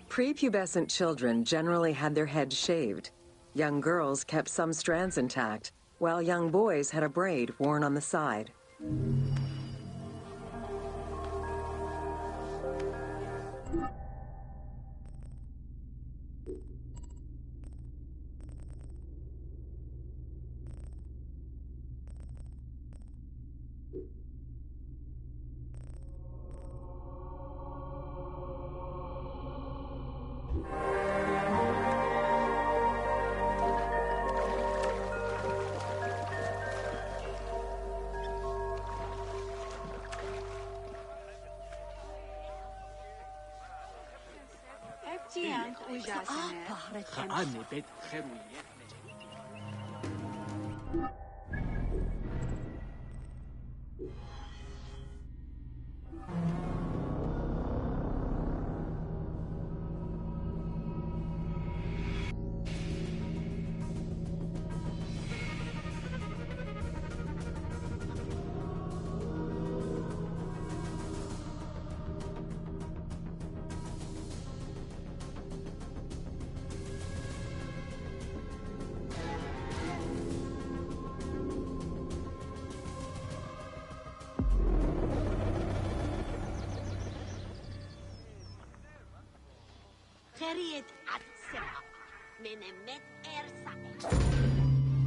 S6: Prepubescent children generally had their heads shaved. Young girls kept some strands intact, while young boys had a braid worn on the side.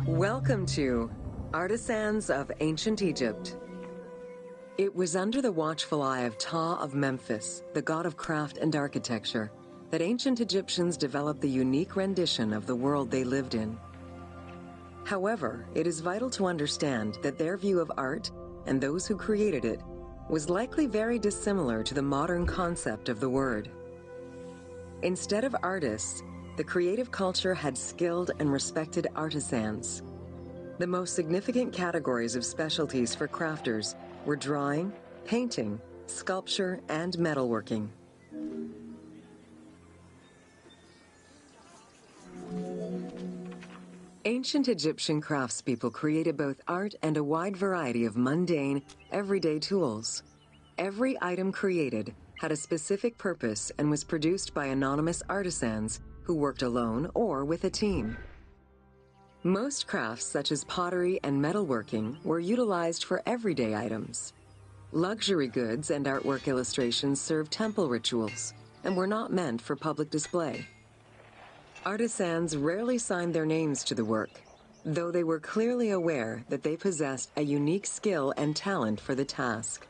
S6: Welcome to Artisans of Ancient Egypt. It was under the watchful eye of Ptah of Memphis, the god of craft and architecture, that ancient Egyptians developed the unique rendition of the world they lived in. However, it is vital to understand that their view of art, and those who created it, was likely very dissimilar to the modern concept of the word. Instead of artists, the creative culture had skilled and respected artisans. The most significant categories of specialties for crafters were drawing, painting, sculpture, and metalworking. Ancient Egyptian craftspeople created both art and a wide variety of mundane, everyday tools. Every item created had a specific purpose and was produced by anonymous artisans who worked alone or with a team. Most crafts, such as pottery and metalworking, were utilized for everyday items. Luxury goods and artwork illustrations served temple rituals and were not meant for public display. Artisans rarely signed their names to the work, though they were clearly aware that they possessed a unique skill and talent for the task.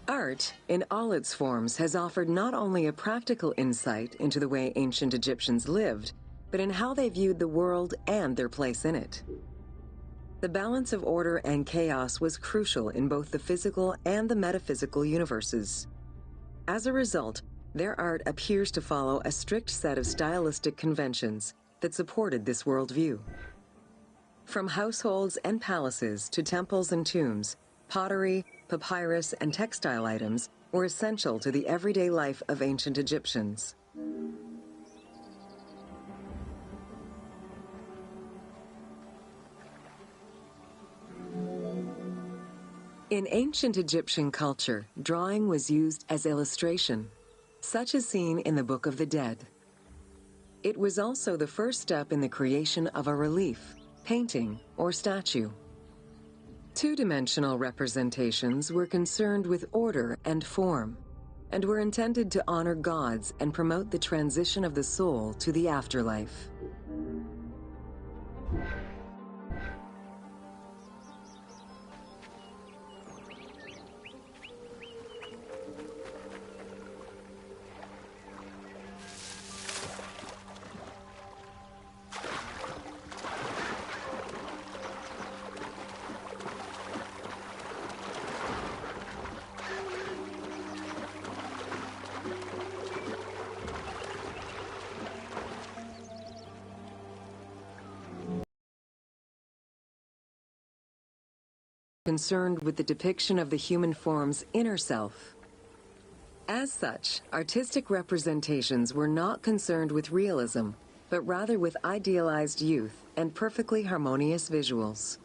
S6: Art, in all its forms, has offered not only a practical insight into the way ancient Egyptians lived, but in how they viewed the world and their place in it. The balance of order and chaos was crucial in both the physical and the metaphysical universes. As a result, their art appears to follow a strict set of stylistic conventions that supported this worldview. From households and palaces to temples and tombs, pottery, papyrus, and textile items were essential to the everyday life of ancient Egyptians. In ancient Egyptian culture, drawing was used as illustration, such as seen in the Book of the Dead. It was also the first step in the creation of a relief, painting, or statue. Two-dimensional representations were concerned with order and form, and were intended to honor gods and promote the transition of the soul to the afterlife. Concerned with the depiction of the human form's inner self. As such, artistic representations were not concerned with realism, but rather with idealized youth and perfectly harmonious visuals.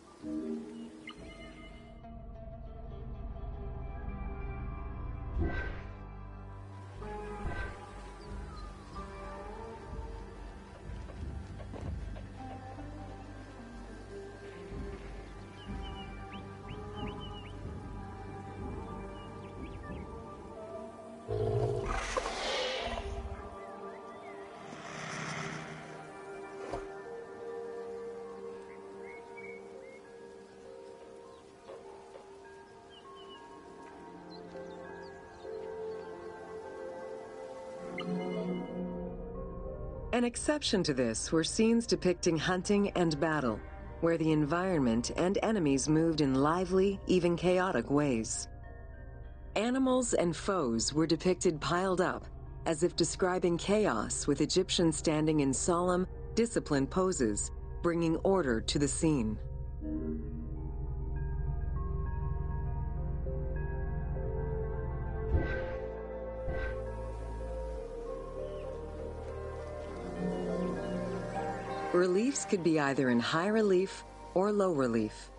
S6: An exception to this were scenes depicting hunting and battle, where the environment and enemies moved in lively, even chaotic ways. Animals and foes were depicted piled up, as if describing chaos, with Egyptians standing in solemn, disciplined poses, bringing order to the scene. Reliefs could be either in high relief or low relief.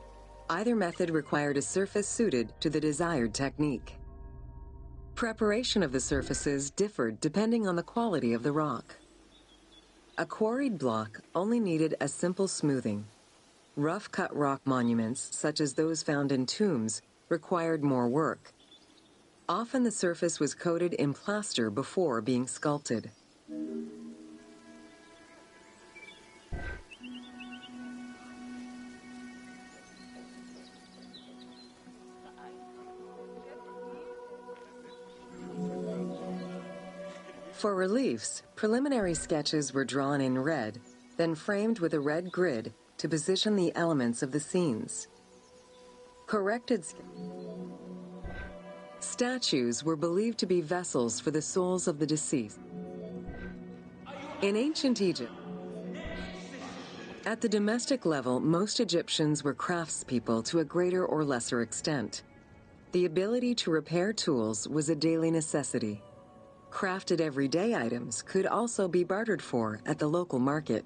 S6: Either method required a surface suited to the desired technique. Preparation of the surfaces differed depending on the quality of the rock. A quarried block only needed a simple smoothing. Rough-cut rock monuments, such as those found in tombs, required more work. Often the surface was coated in plaster before being sculpted. For reliefs, preliminary sketches were drawn in red, then framed with a red grid to position the elements of the scenes. Corrected statues were believed to be vessels for the souls of the deceased. In ancient Egypt, at the domestic level, most Egyptians were craftspeople to a greater or lesser extent. The ability to repair tools was a daily necessity. Crafted everyday items could also be bartered for at the local market.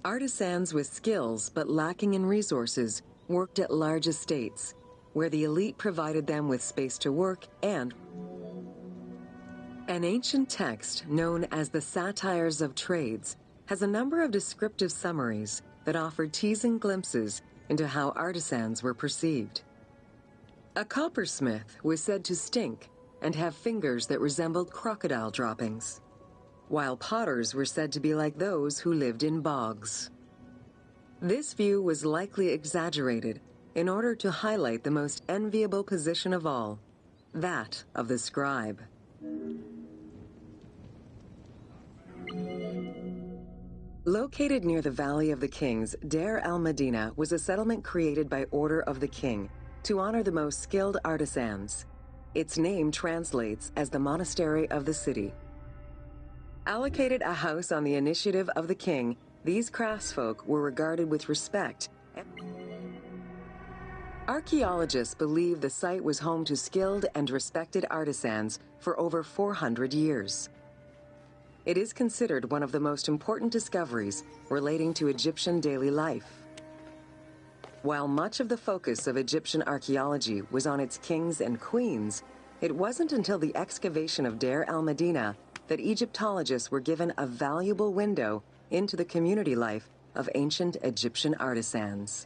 S6: Artisans with skills but lacking in resources worked at large estates, where the elite provided them with space to work and an ancient text known as the Satires of Trades has a number of descriptive summaries that offer teasing glimpses into how artisans were perceived. A coppersmith was said to stink and have fingers that resembled crocodile droppings, while potters were said to be like those who lived in bogs. This view was likely exaggerated in order to highlight the most enviable position of all, that of the scribe. Located near the Valley of the Kings, Deir al-Medina was a settlement created by order of the king to honor the most skilled artisans. Its name translates as the Monastery of the City. Allocated a house on the initiative of the king, these craftsfolk were regarded with respect. Archaeologists believe the site was home to skilled and respected artisans for over 400 years. It is considered one of the most important discoveries relating to Egyptian daily life. While much of the focus of Egyptian archaeology was on its kings and queens, it wasn't until the excavation of Deir al-Medina that Egyptologists were given a valuable window into the community life of ancient Egyptian artisans.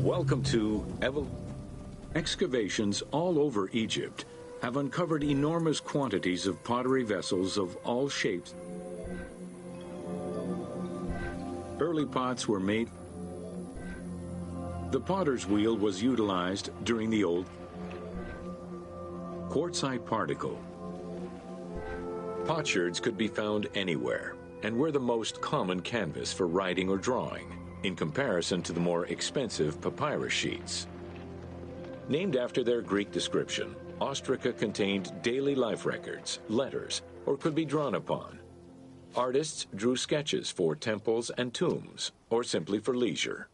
S1: Welcome to Excavations all over Egypt have uncovered enormous quantities of pottery vessels of all shapes. Early pots were made. The potter's wheel was utilized during the old quartzite particle. Potsherds could be found anywhere and were the most common canvas for writing or drawing, in comparison to the more expensive papyrus sheets. Named after their Greek description, ostraca contained daily life records, letters, or could be drawn upon. Artists drew sketches for temples and tombs, or simply for leisure.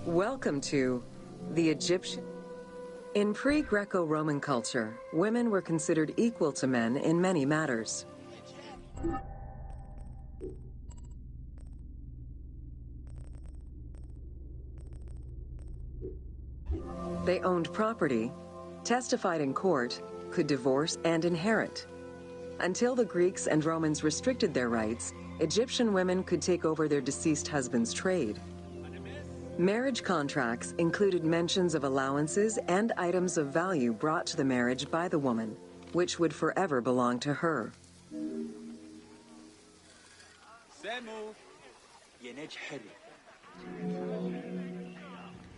S6: Welcome to the Egyptian. In pre-Greco-Roman culture, women were considered equal to men in many matters. They owned property, testified in court, could divorce and inherit. Until the Greeks and Romans restricted their rights, Egyptian women could take over their deceased husband's trade. Marriage contracts included mentions of allowances and items of value brought to the marriage by the woman, which would forever belong to her.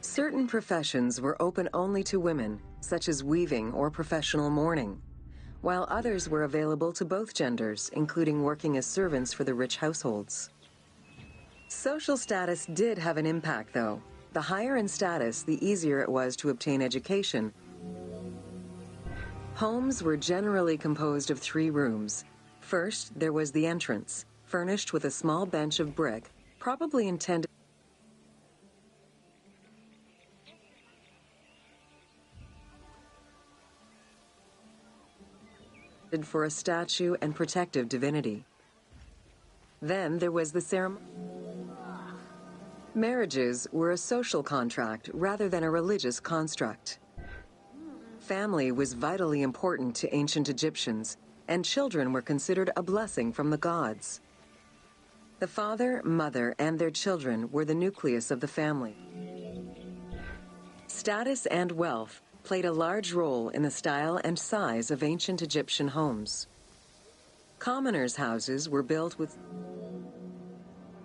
S6: Certain professions were open only to women, such as weaving or professional mourning, while others were available to both genders, including working as servants for the rich households. Social status did have an impact, though. The higher in status, the easier it was to obtain education. Homes were generally composed of 3 rooms. First, there was the entrance, furnished with a small bench of brick, probably intended for a statue and protective divinity. Then there was the ceremony. Marriages were a social contract rather than a religious construct. Family was vitally important to ancient Egyptians, and children were considered a blessing from the gods. The father, mother, and their children were the nucleus of the family. Status and wealth played a large role in the style and size of ancient Egyptian homes. Commoners' houses were built with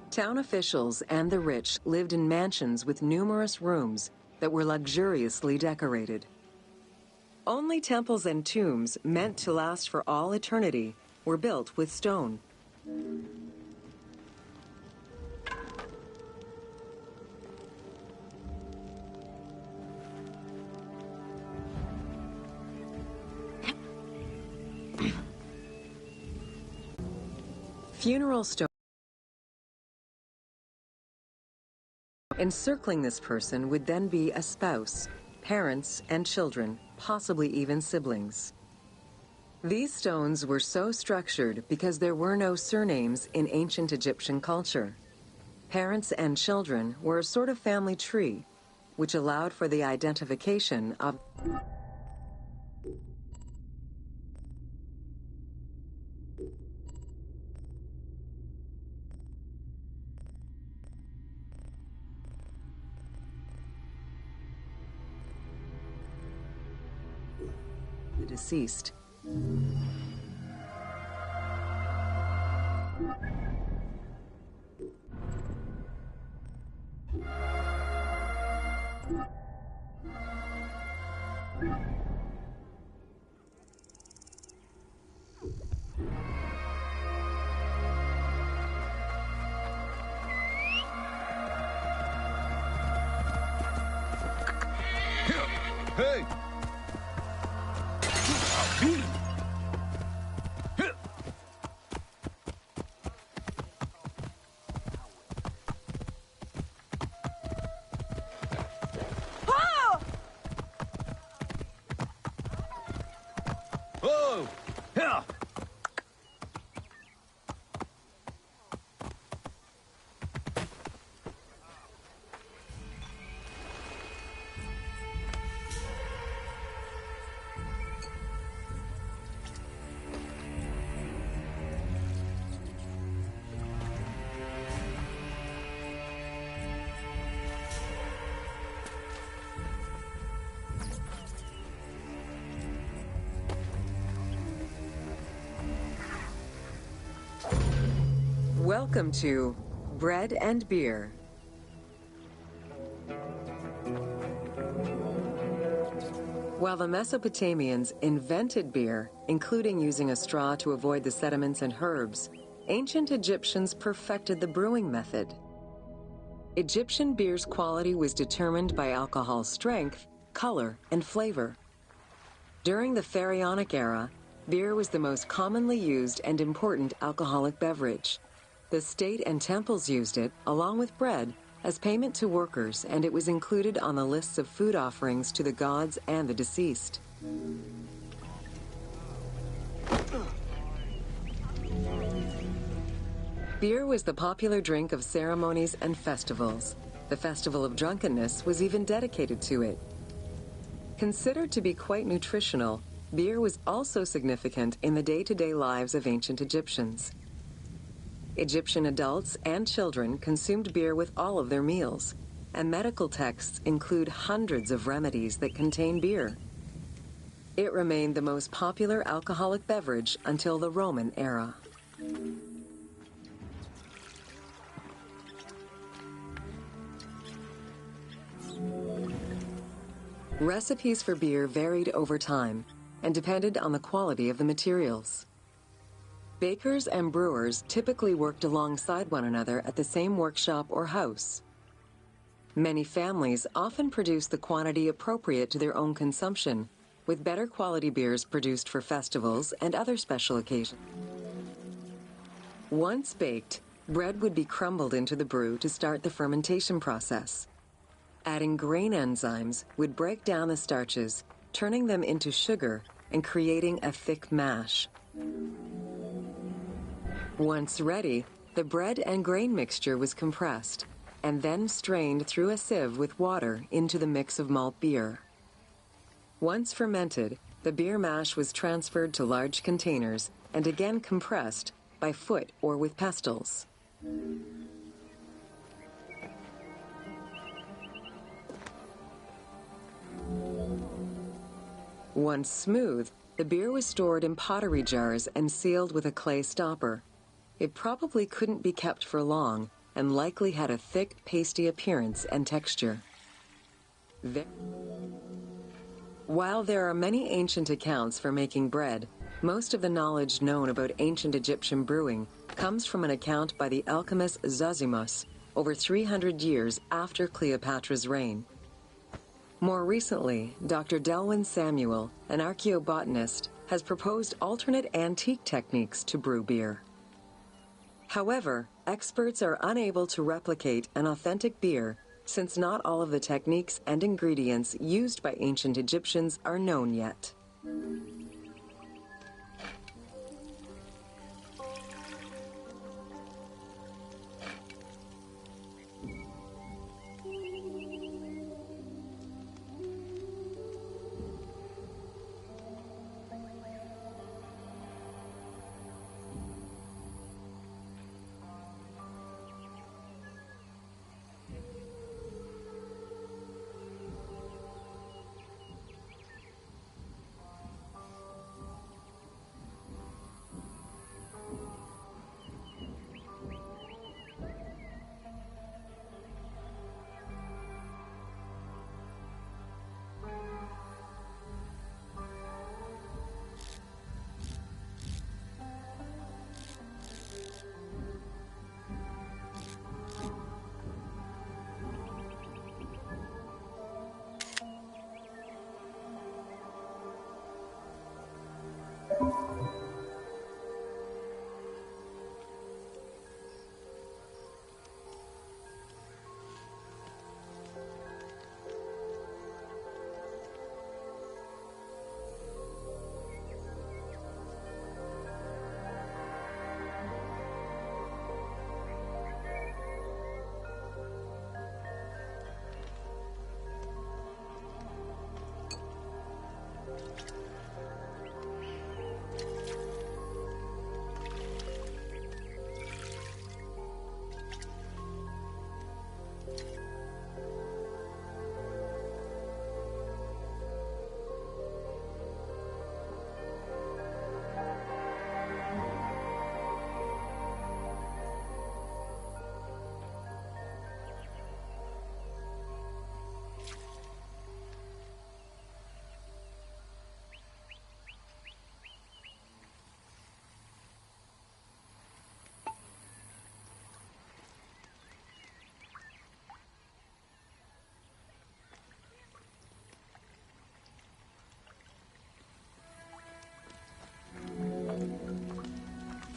S6: town officials, and the rich lived in mansions with numerous rooms that were luxuriously decorated. Only temples and tombs meant to last for all eternity were built with stone. Funeral stone. Encircling this person would then be a spouse, parents, and children, possibly even siblings. These stones were so structured because there were no surnames in ancient Egyptian culture. Parents and children were a sort of family tree, which allowed for the identification of the deceased.
S7: Hey! Whoa! Yeah!
S6: Welcome to Bread and Beer. While the Mesopotamians invented beer, including using a straw to avoid the sediments and herbs, ancient Egyptians perfected the brewing method. Egyptian beer's quality was determined by alcohol strength, color, and flavor. During the Pharaonic era, beer was the most commonly used and important alcoholic beverage. The state and temples used it, along with bread, as payment to workers, and it was included on the lists of food offerings to the gods and the deceased. Beer was the popular drink of ceremonies and festivals. The Festival of Drunkenness was even dedicated to it. Considered to be quite nutritional, beer was also significant in the day-to-day lives of ancient Egyptians. Egyptian adults and children consumed beer with all of their meals, and medical texts include hundreds of remedies that contain beer. It remained the most popular alcoholic beverage until the Roman era. Recipes for beer varied over time and depended on the quality of the materials. Bakers and brewers typically worked alongside one another at the same workshop or house. Many families often produced the quantity appropriate to their own consumption, with better quality beers produced for festivals and other special occasions. Once baked, bread would be crumbled into the brew to start the fermentation process. Adding grain enzymes would break down the starches, turning them into sugar and creating a thick mash. Once ready, the bread and grain mixture was compressed and then strained through a sieve with water into the mix of malt beer. Once fermented, the beer mash was transferred to large containers and again compressed by foot or with pestles. Once smooth, the beer was stored in pottery jars and sealed with a clay stopper. It probably couldn't be kept for long and likely had a thick, pasty appearance and texture. While there are many ancient accounts for making bread, most of the knowledge known about ancient Egyptian brewing comes from an account by the alchemist Zosimus over 300 years after Cleopatra's reign. More recently, Dr. Delwyn Samuel, an archaeobotanist, has proposed alternate antique techniques to brew beer. However, experts are unable to replicate an authentic beer since not all of the techniques and ingredients used by ancient Egyptians are known yet.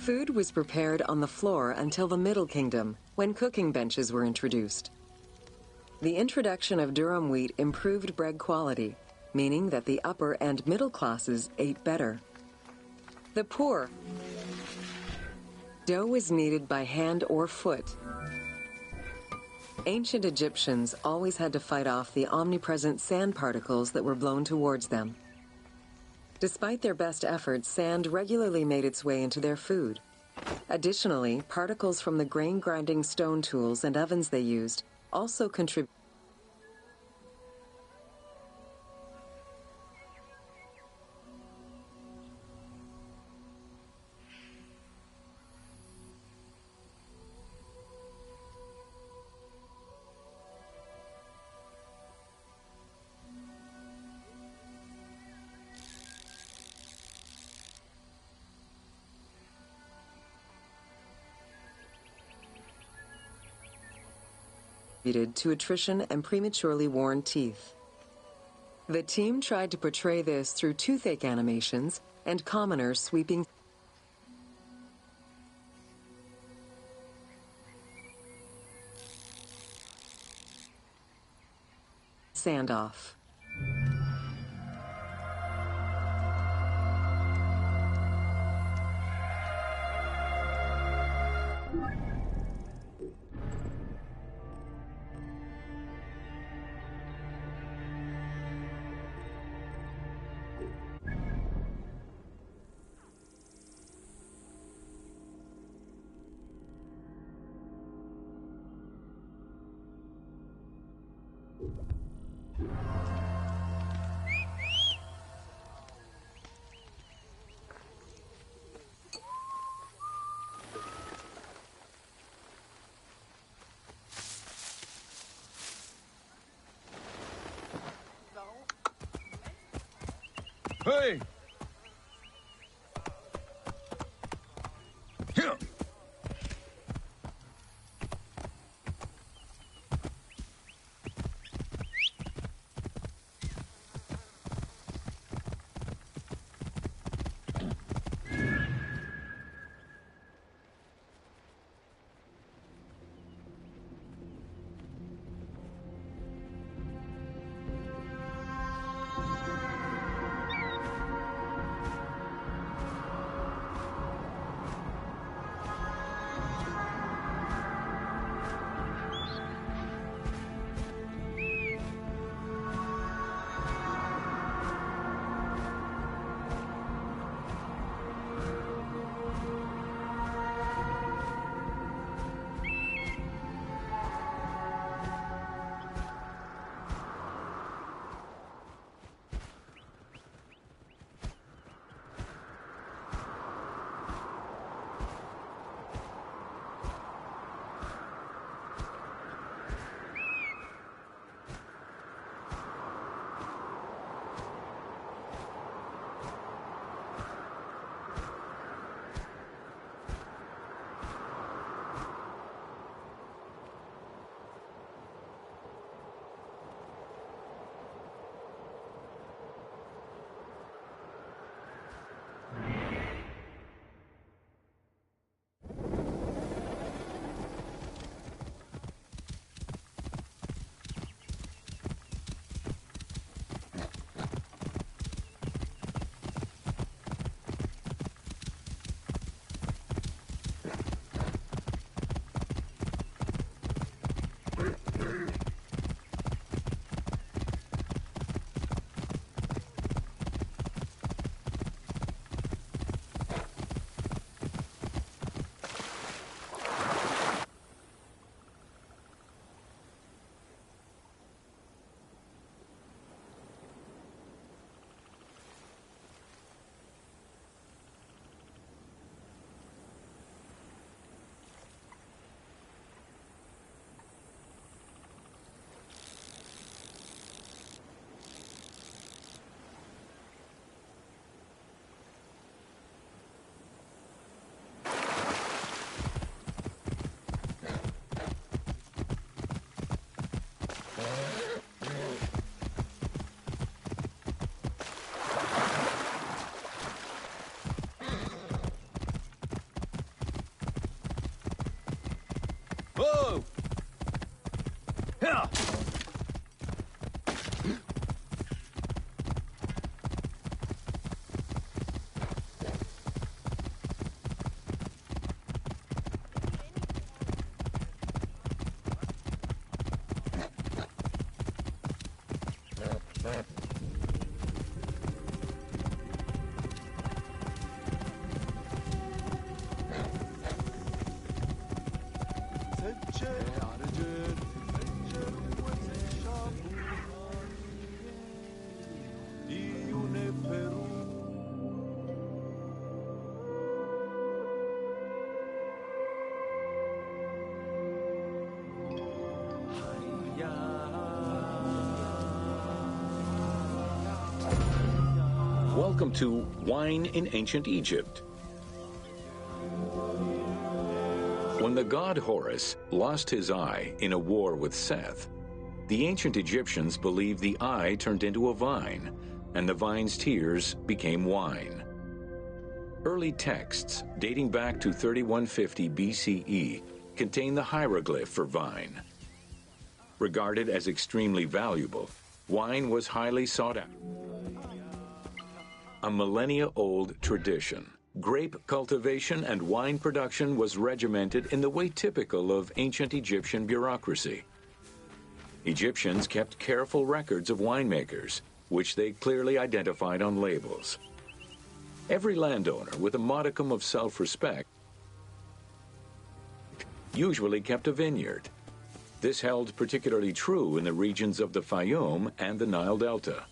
S6: Food was prepared on the floor until the Middle Kingdom, when cooking benches were introduced. The introduction of durum wheat improved bread quality, meaning that the upper and middle classes ate better. The poor, dough was kneaded by hand or foot. Ancient Egyptians always had to fight off the omnipresent sand particles that were blown towards them. Despite their best efforts, sand regularly made its way into their food. Additionally, particles from the grain-grinding stone tools and ovens they used also contributed. To attrition and prematurely worn teeth. The team tried to portray this through toothache animations and commoners sweeping sand off.
S7: Hey! Here!
S1: Welcome to Wine in Ancient Egypt. When the god Horus lost his eye in a war with Seth, the ancient Egyptians believed the eye turned into a vine, and the vine's tears became wine. Early texts, dating back to 3150 BCE, contain the hieroglyph for vine. Regarded as extremely valuable, wine was highly sought out. A millennia-old tradition. Grape cultivation and wine production was regimented in the way typical of ancient Egyptian bureaucracy. Egyptians kept careful records of winemakers, which they clearly identified on labels. Every landowner with a modicum of self-respect usually kept a vineyard. This held particularly true in the regions of the Fayum and the Nile Delta.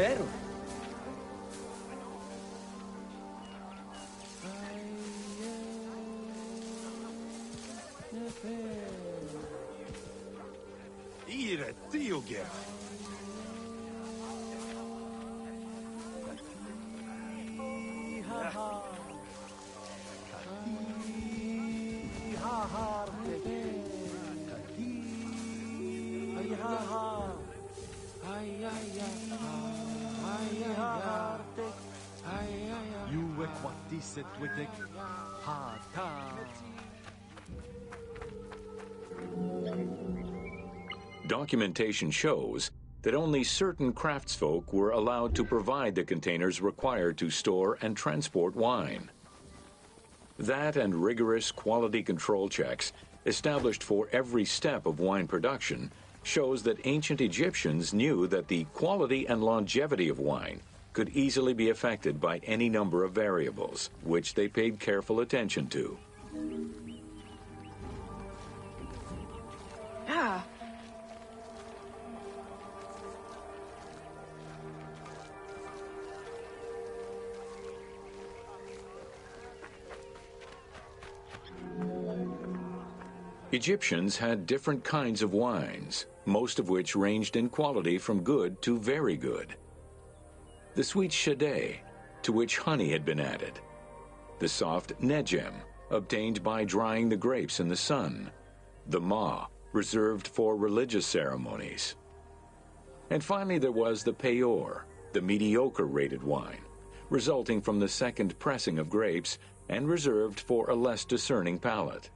S7: C'ero. Ire, Tioger.
S1: Documentation shows that only certain craftsfolk were allowed to provide the containers required to store and transport wine. That and rigorous quality control checks established for every step of wine production shows that ancient Egyptians knew that the quality and longevity of wine could easily be affected by any number of variables, which they paid careful attention to.
S4: Yeah.
S1: Egyptians had different kinds of wines, most of which ranged in quality from good to very good. The sweet shadeh, to which honey had been added. The soft nejem, obtained by drying the grapes in the sun. The ma, reserved for religious ceremonies. And finally there was the peor, the mediocre rated wine, resulting from the second pressing of grapes and reserved for a less discerning palate.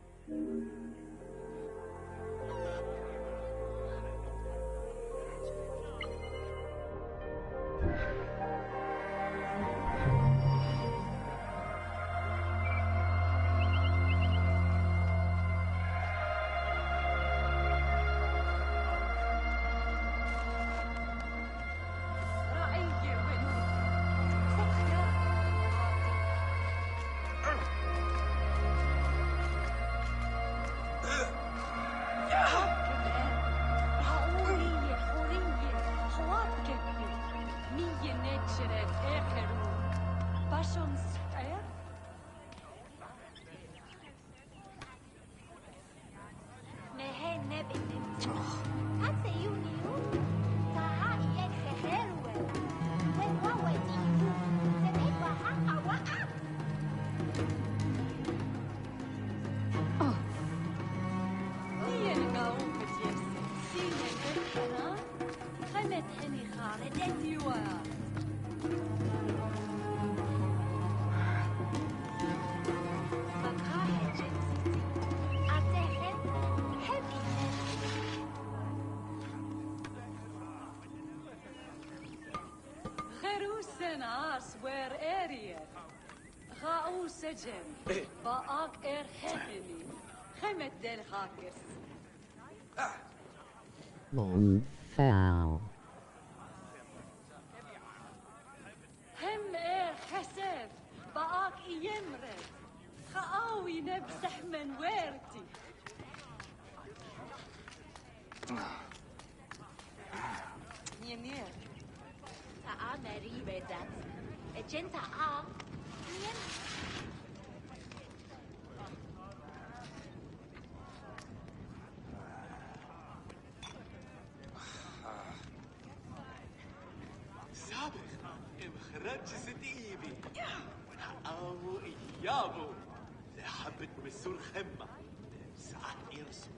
S3: فتحني خالد أتيوا بقاها جنسيتي أتاهن هبي خروسن عاس وير اريا غاو سجن باق ار هبني خمت دل هاكس
S5: Foul.
S3: هم ار حسب باق يمرد خاوي نبسح من ويرتي
S4: Njemir.
S3: تعال مريبة ذات جنتا
S2: سابق مخرج ستيبي أو إيابو لحبة مسور خمة ساعات يرسو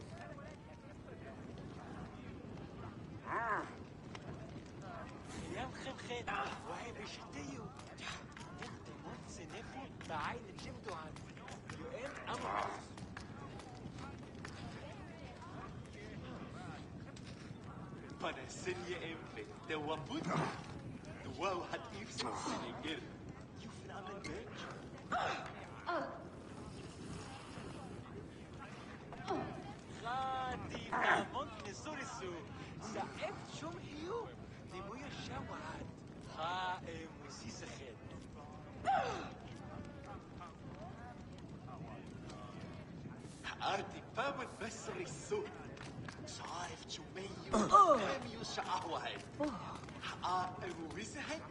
S2: يا مخمخين وهي بشتيو انت موت سنفي بعين الجمدو عن يوم أمر Panasenya empe, dewa putih. Dua hati senegir. You flamen bitch. Khadi famont nesorisu. Saef shum hiu. Dimuya shawad. Ha musisakhed. Arti famont basri السوق. صايف جميل هم يشعوهد أروزهد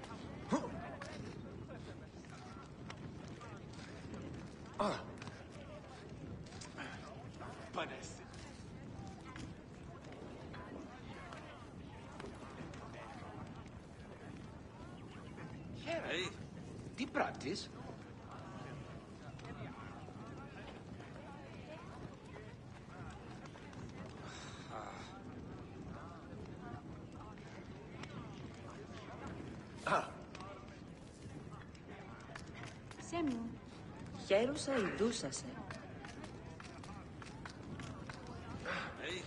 S2: بنس
S7: Hey, di practice?
S3: سمو
S4: Χαίρουσα η δούσασε.
S7: Hey,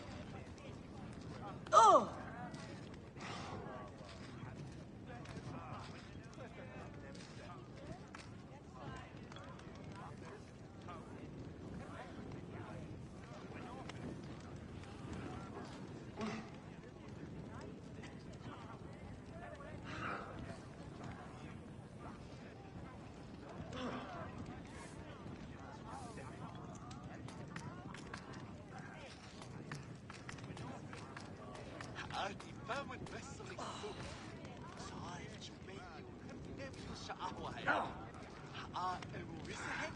S2: أرتي فامن بسري السوق صايف جميل هم يشعوهد أروزهد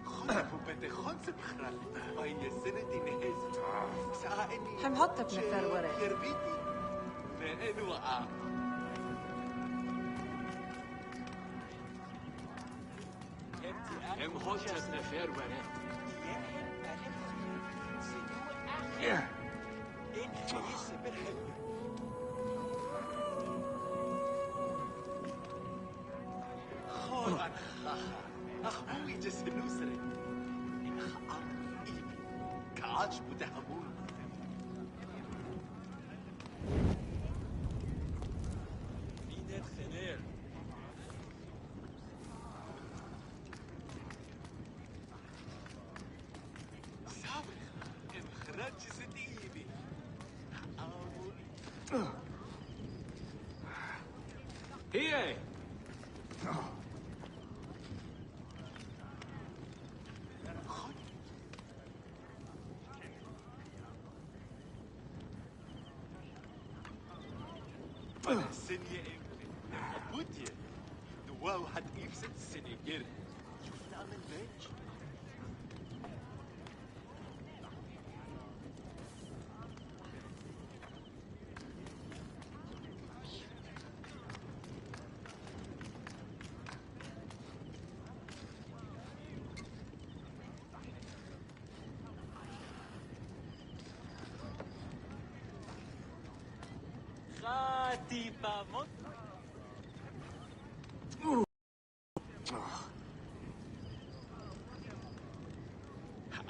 S2: خلفوا بدي خنس بخرل أي سنة نهز ساعدني
S4: هم حط بنفرورة.
S2: يربيتي لأنه
S7: hem hotjes ne ver wara.
S2: أخوي جسد نسري إن خأر إيبي كعاج متهمون
S7: Lieder geneer.
S2: سابق إن خرج جسد إيبي
S7: Hier.
S2: سنية أبوتي دواو حد إيبسد سنجر يفنى من بيج خاتي باموت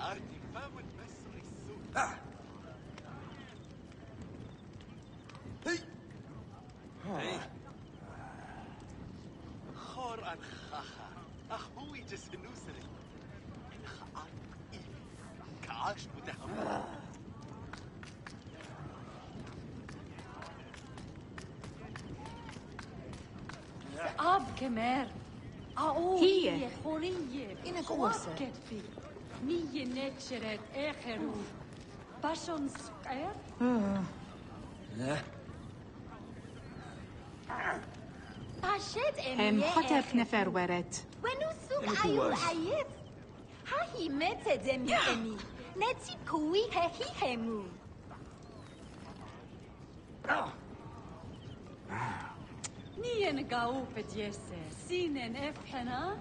S2: ارتفاع المسر السوء خور الخاخا أخوي جسنوسري إن خاء كعاش متهم
S3: أب كمار هي خورية
S4: إنك قوسة.
S3: كتفي نية نتشرت آخرو باشون سكير باشت
S9: هم خطف نفر ورد
S3: ونو سوق عيو عيب هاي متى دمي أمي نتي كوي هي همو نيين قاو بديسة سينن افحنا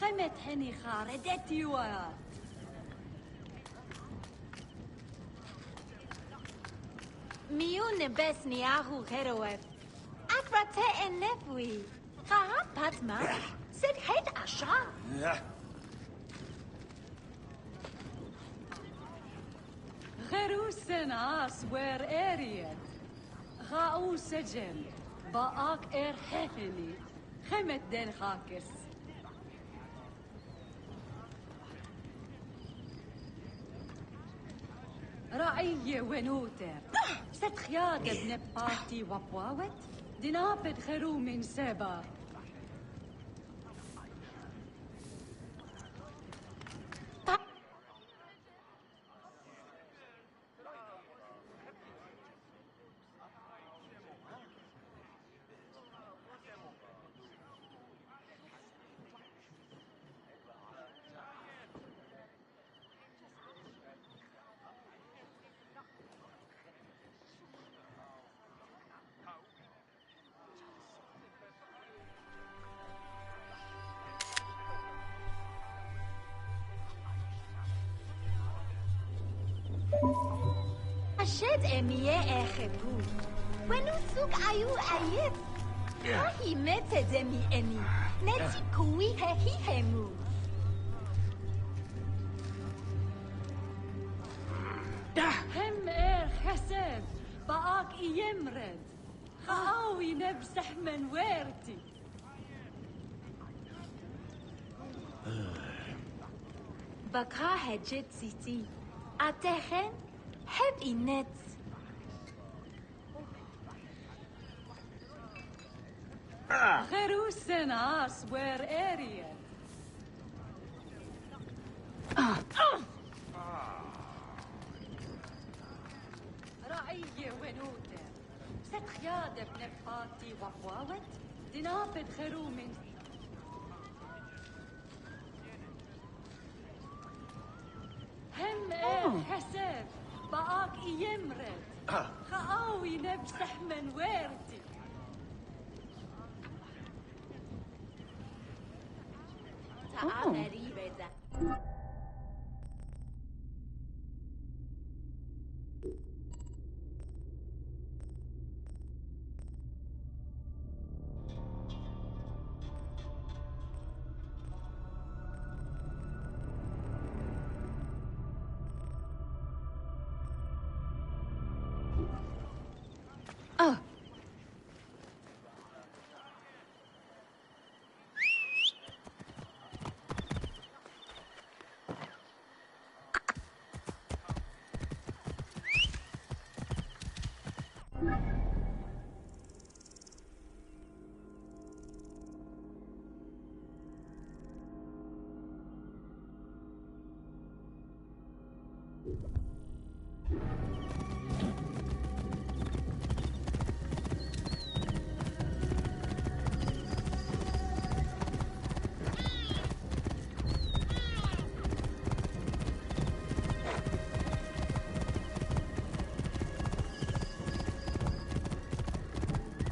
S3: خمت هني خاردتي ويات ميون بس نياهو غيروف أكبرت النفوي خاها باتما سد هيد أشار غيرو سناس وير اريد غاو سجن باك اير حفني خمت دين خاكس رعية ونوتر ست خياد ابن بارتي وبواوت دينابد خرو من سبا أشد أمية أخبو ونسوق عيو عيب هاي متى دمي أمي نتي كوي هي همو هم خسب باك يمرد خاوي نبسح من ويرتي بكا هجت سيتي أتخن حب إنت غيرو سناس وير اريد رعية ونوتر ست خياد ابن باتي وبواوت دينابد خيرو من هم حسب باك يمرد خاوي نبسح من ويرتي تعال ريبة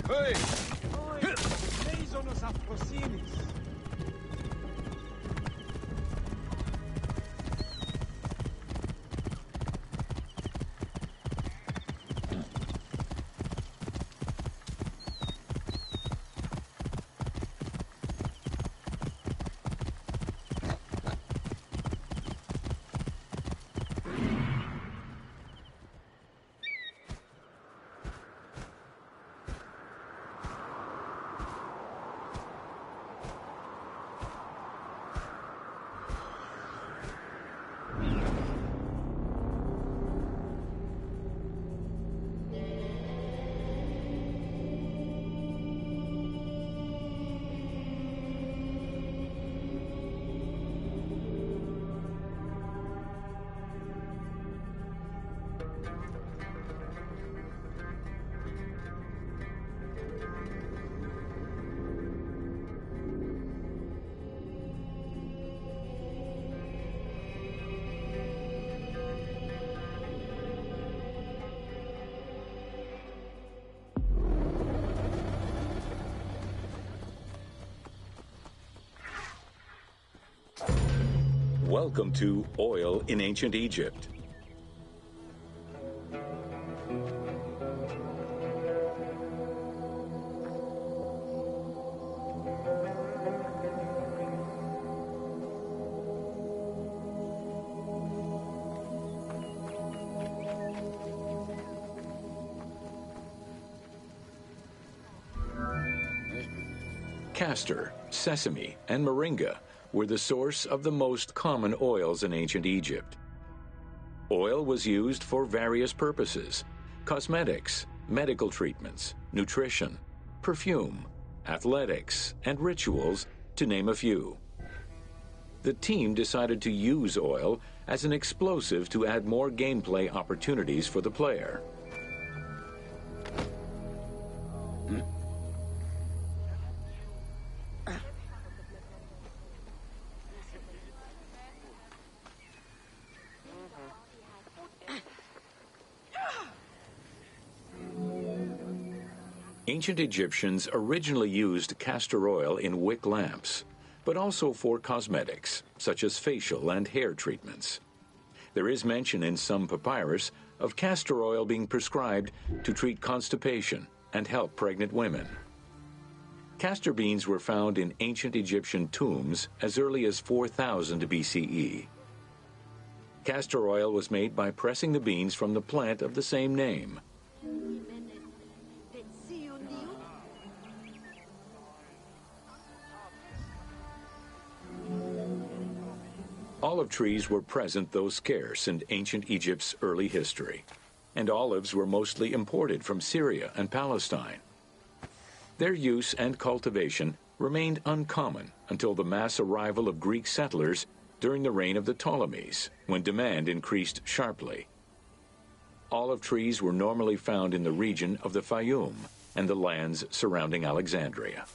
S7: Hey! Lei sono Safrosinis.
S1: Welcome to Oil in Ancient Egypt. Castor, sesame, and moringa were the source of the most common oils in ancient Egypt. Oil was used for various purposes: cosmetics, medical treatments, nutrition, perfume, athletics, and rituals, to name a few. The team decided to use oil as an explosive to add more gameplay opportunities for the player. Ancient Egyptians originally used castor oil in wick lamps, but also for cosmetics, such as facial and hair treatments. There is mention in some papyrus of castor oil being prescribed to treat constipation and help pregnant women. Castor beans were found in ancient Egyptian tombs as early as 4000 BCE. Castor oil was made by pressing the beans from the plant of the same name. Olive trees were present, though scarce, in ancient Egypt's early history, and olives were mostly imported from Syria and Palestine. Their use and cultivation remained uncommon until the mass arrival of Greek settlers during the reign of the Ptolemies, when demand increased sharply. Olive trees were normally found in the region of the Fayum and the lands surrounding Alexandria.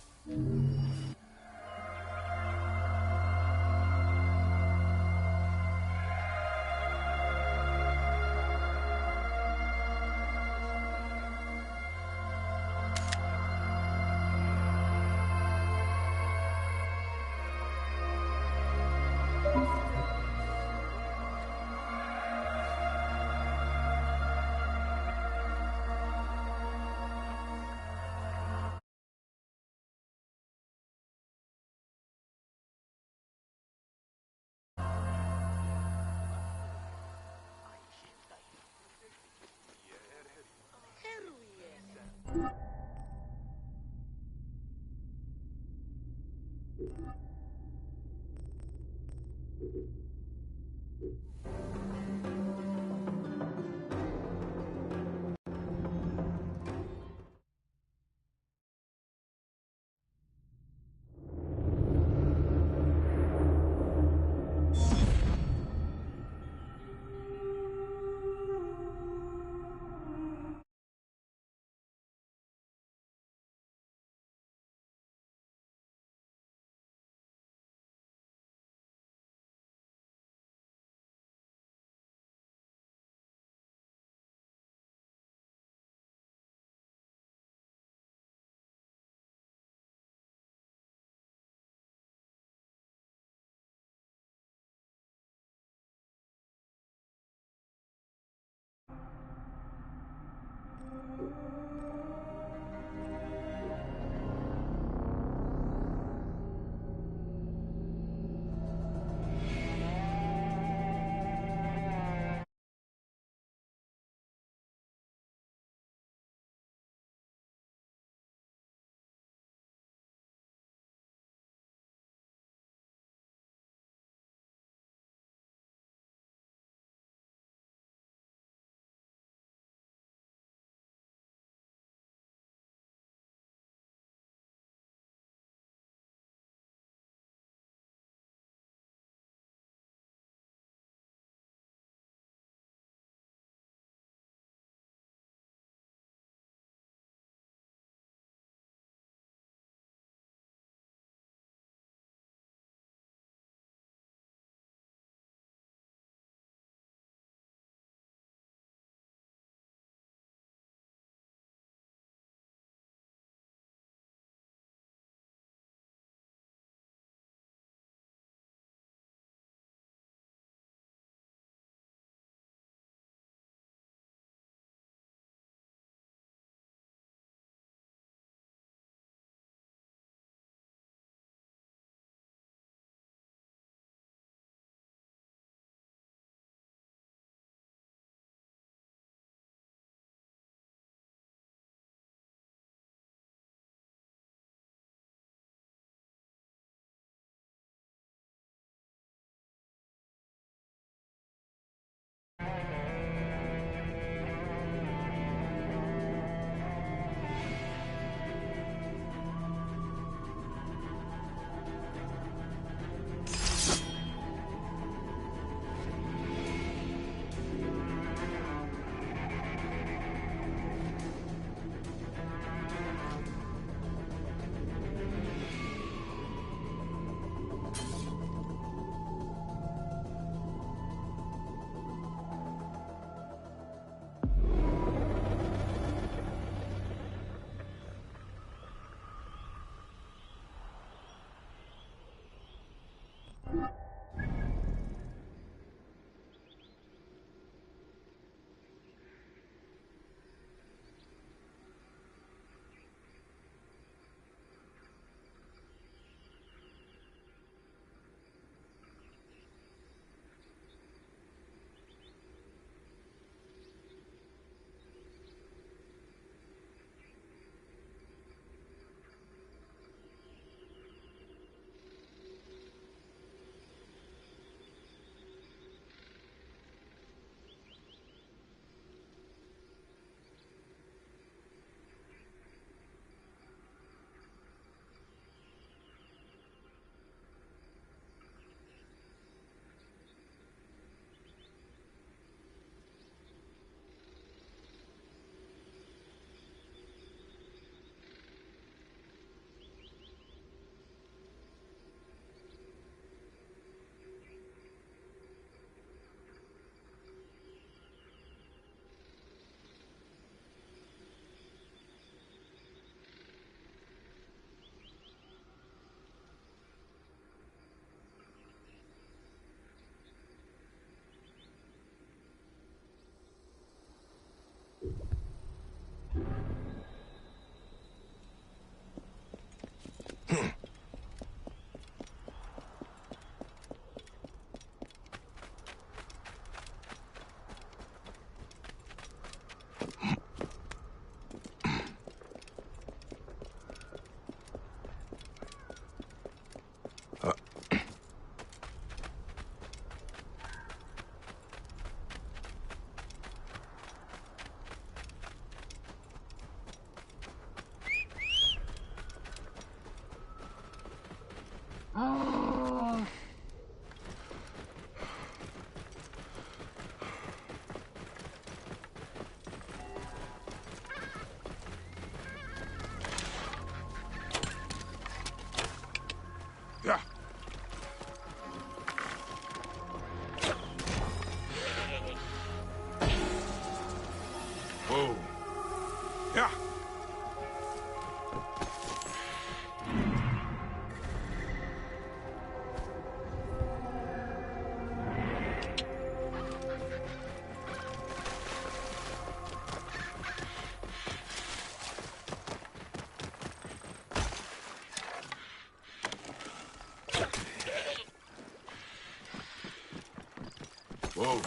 S7: Whoa.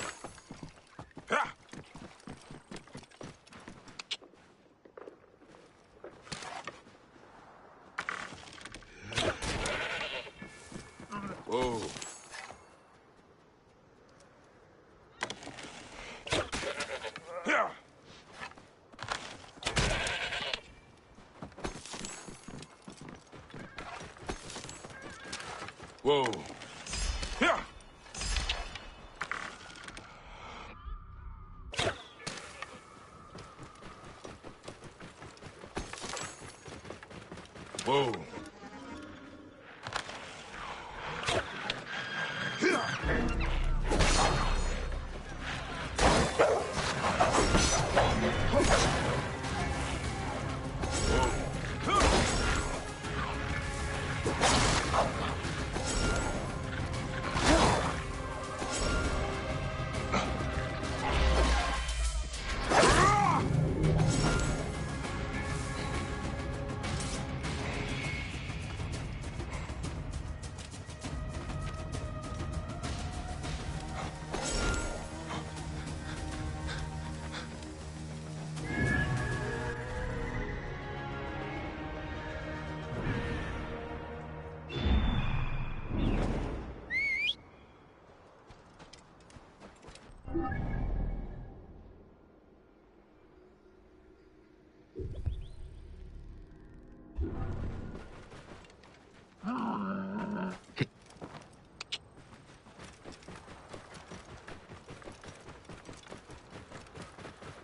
S7: Ha! Whoa. Yeah. Whoa. Yeah. Whoa.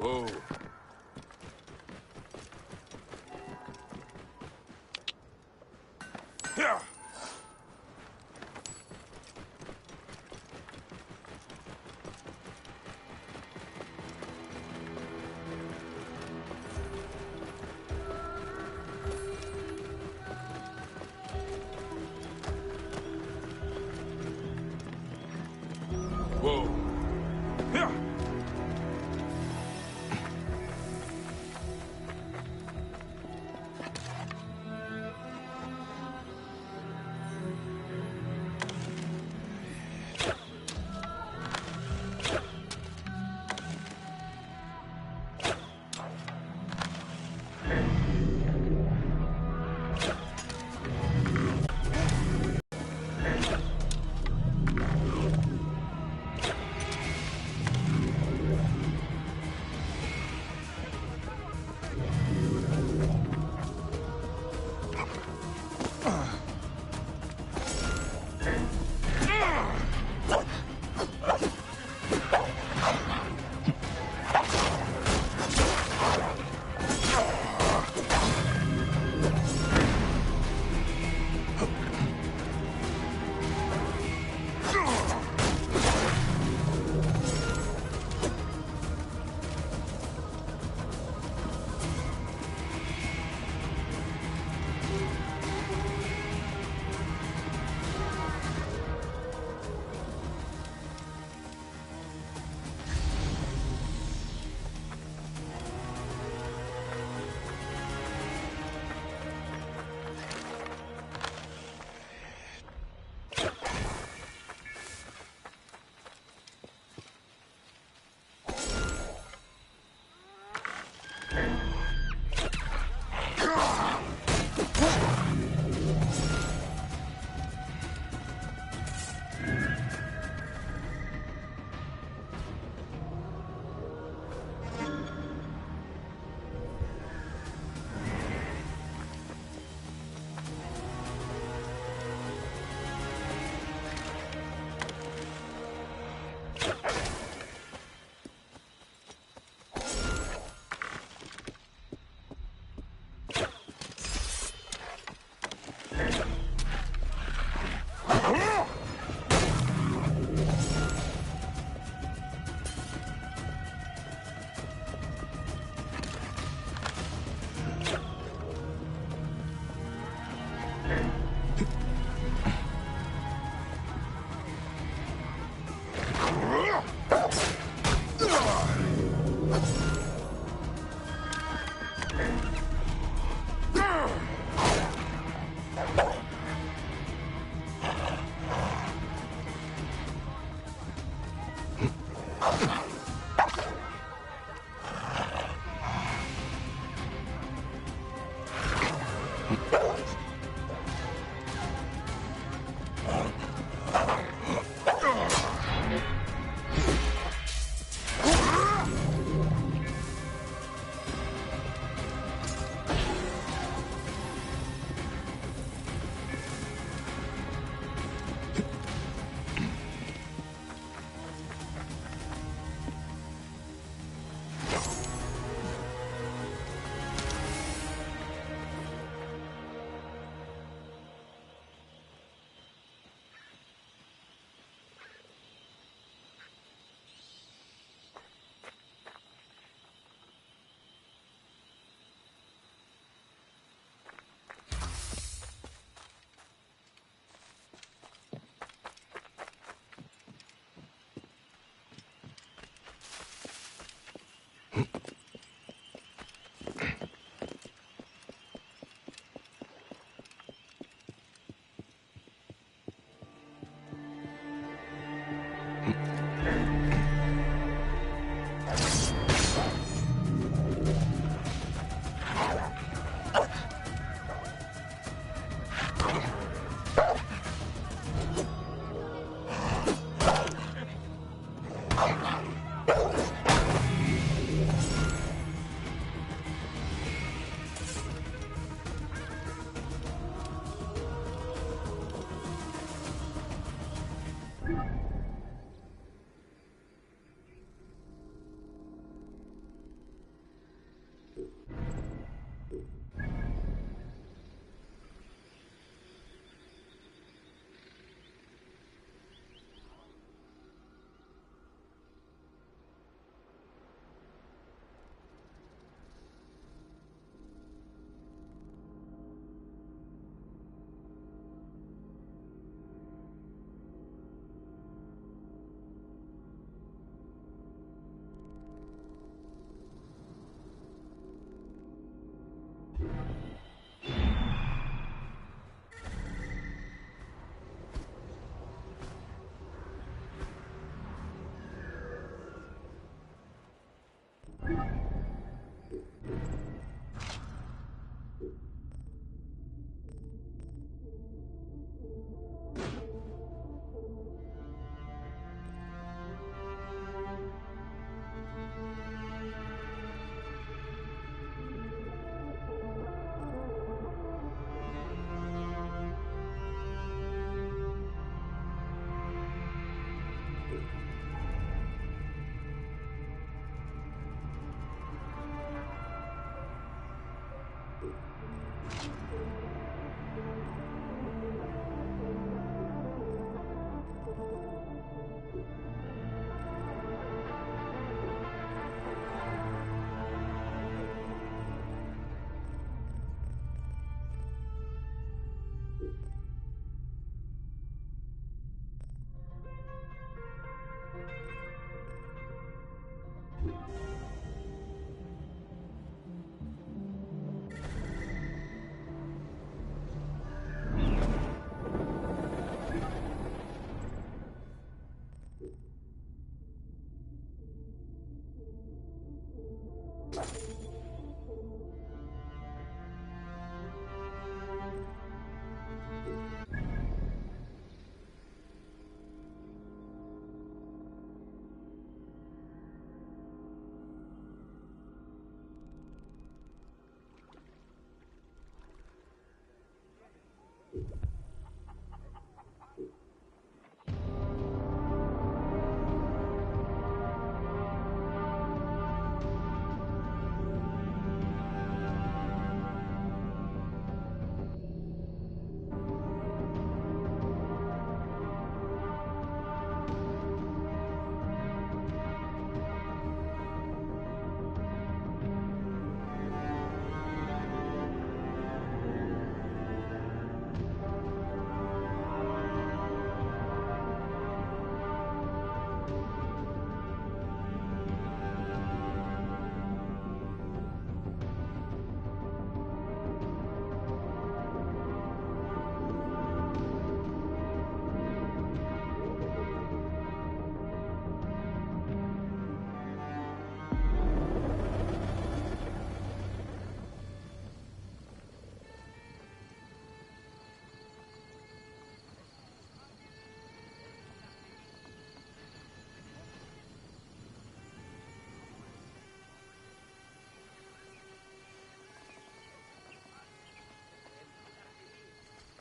S7: Whoa. Yeah. Whoa. Yeah.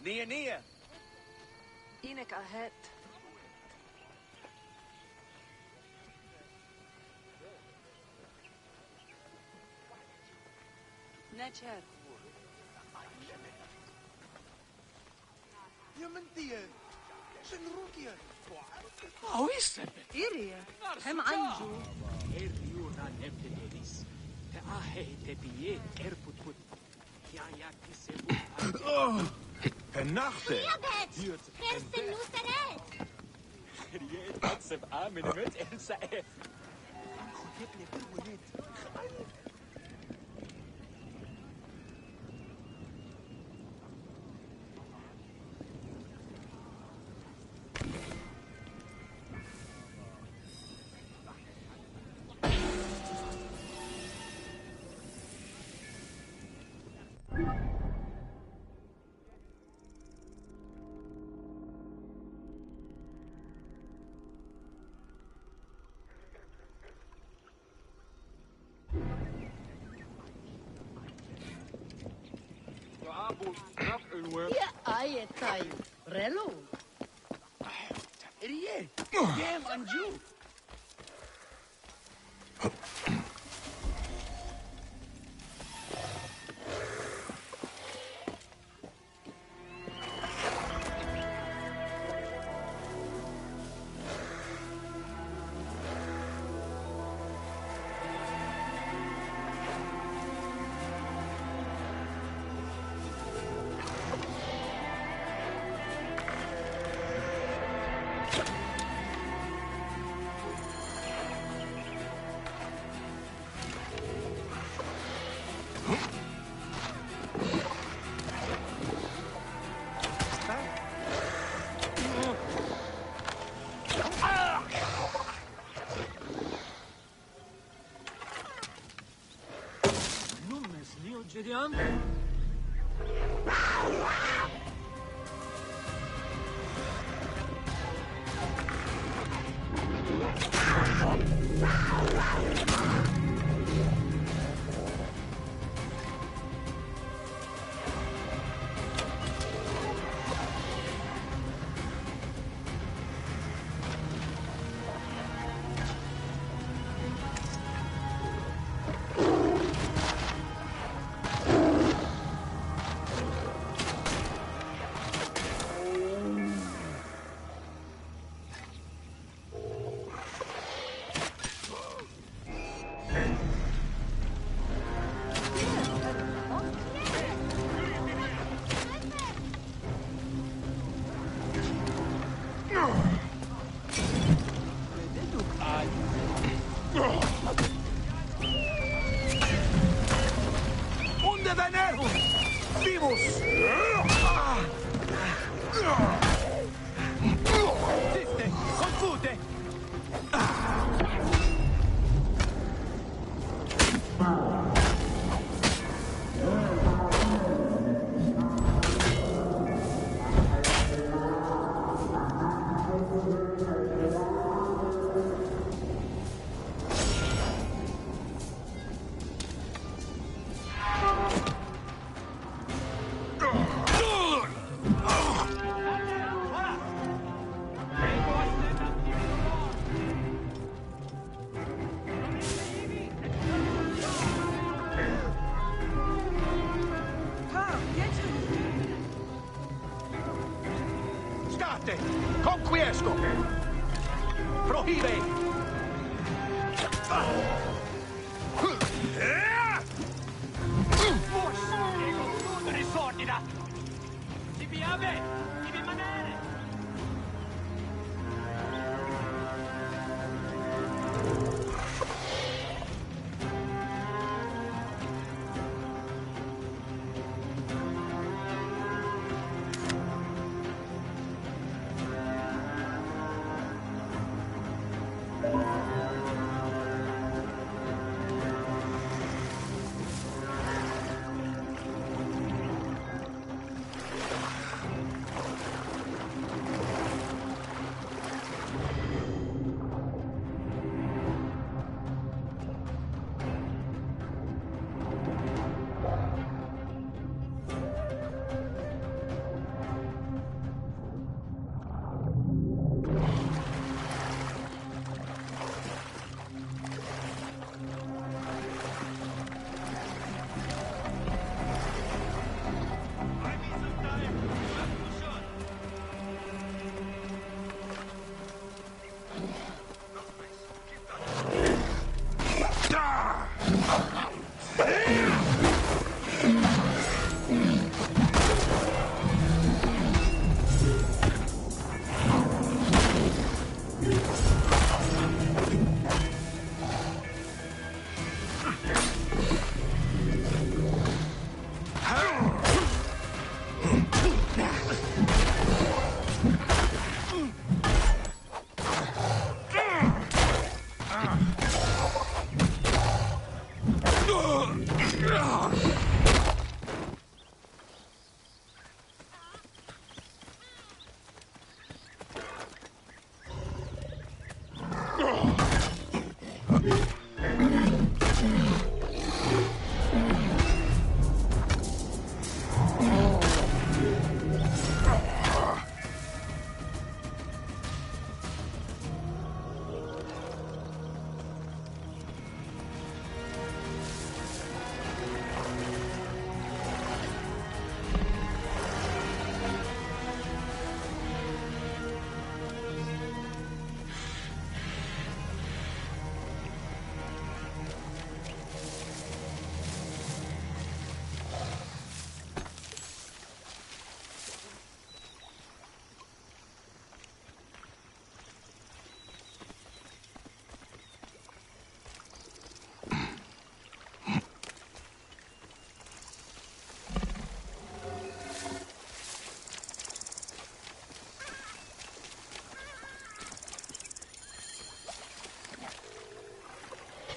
S2: Nia.
S4: إنك أهات. ناتشار.
S2: يا منتيا شنروكيا
S7: Awis.
S4: إيريا هم عنجو.
S10: Eriuna neptedelis. Te ahe te pie erputput. Ja kisebu.
S7: Pennachte.
S3: Diabet! Kirsten Nuseret!
S10: Riet atsef amen met elsa ef.
S3: يا آية طيب ريلو
S10: Riet. Gem anju. Nummes neo Gideon.
S7: Unde venervum! Vimus! Siste! Confute! Scate! Conquiesco! Prohibe!
S10: Risordina. Tibi ave. Tibi manere.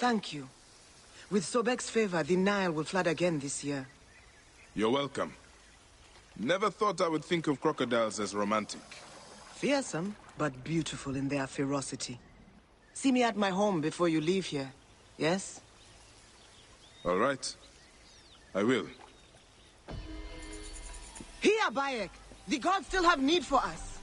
S11: Thank you. With Sobek's favor, the Nile will flood again this year.
S12: You're welcome. Never thought I would think of crocodiles as romantic.
S11: Fearsome, but beautiful in their ferocity. See me at my home before you leave here, yes?
S12: All right. I will.
S11: Here, Bayek! The gods still have need for us!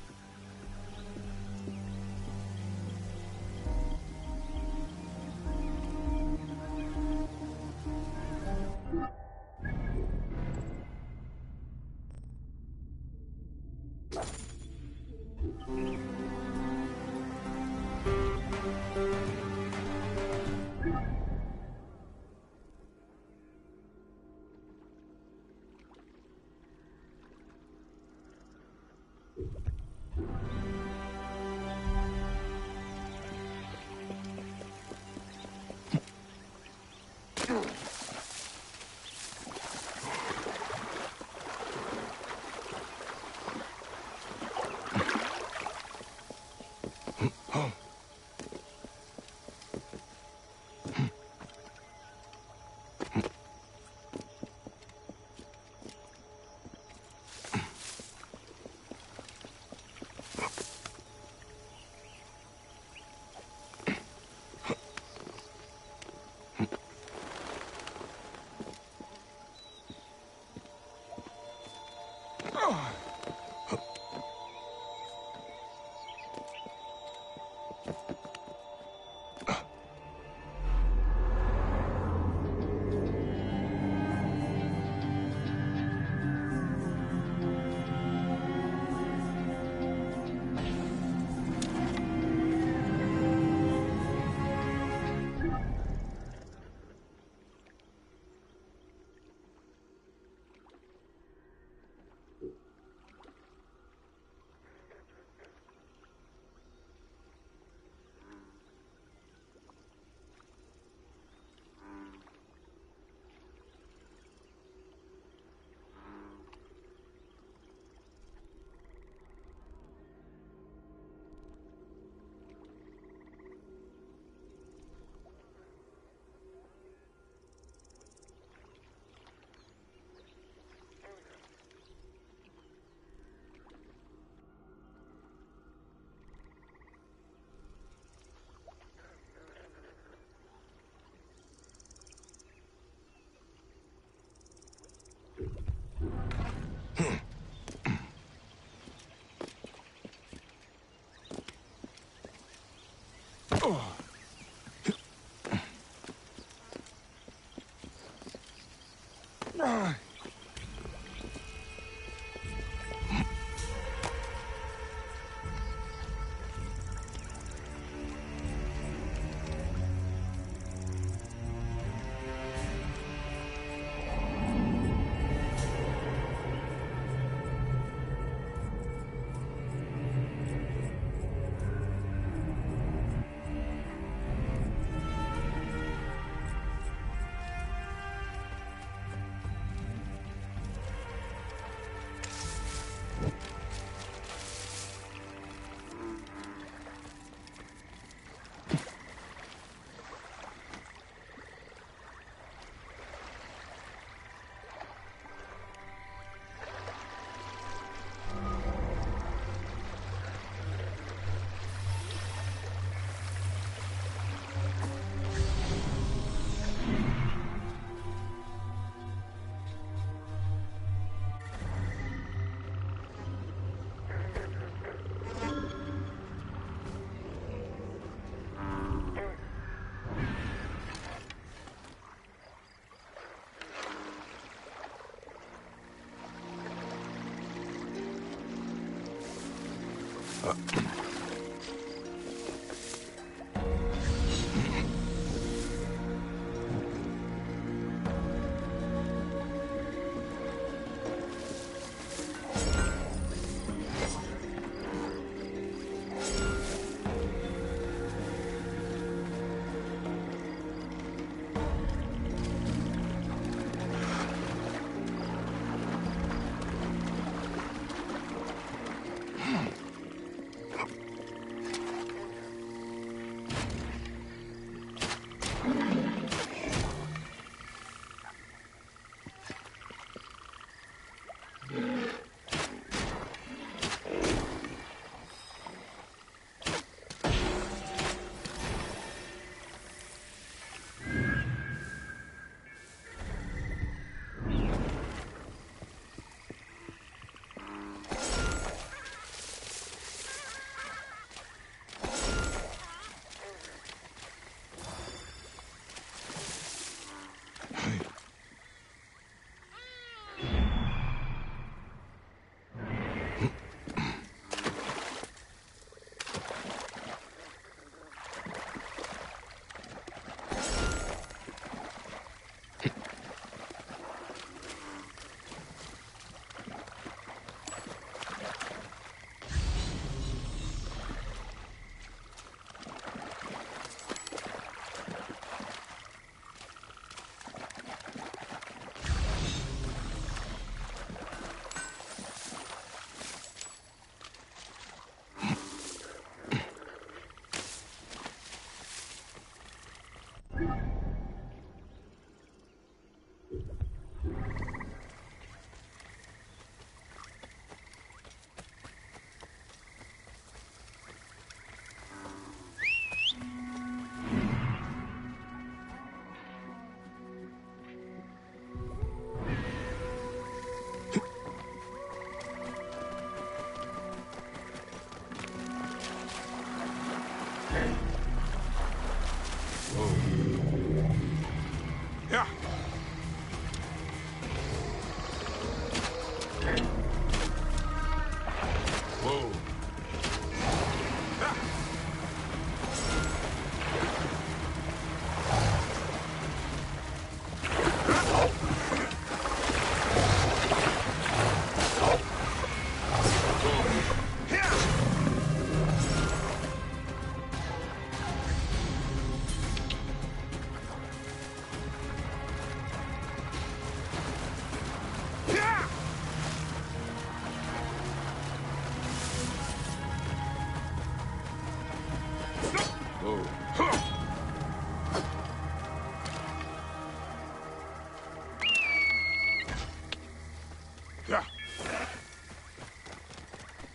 S12: Whoa.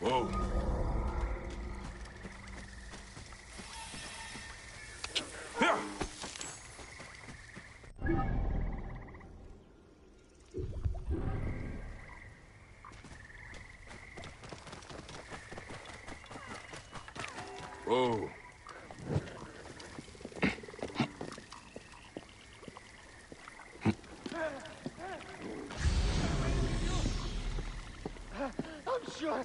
S12: Whoa. Whoa.
S7: I'm sure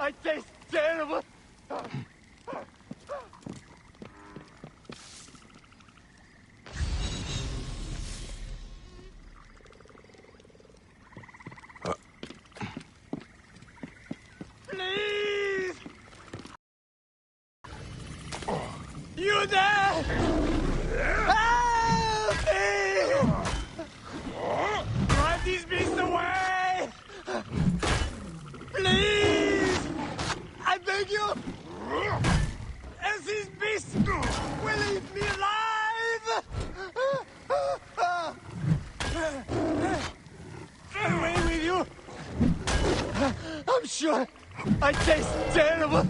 S7: I taste terrible. Please! You there? Help me! Drive these beasts away! Please! I beg you! As these beasts will leave me alive! Away with you! I'm sure I taste terrible!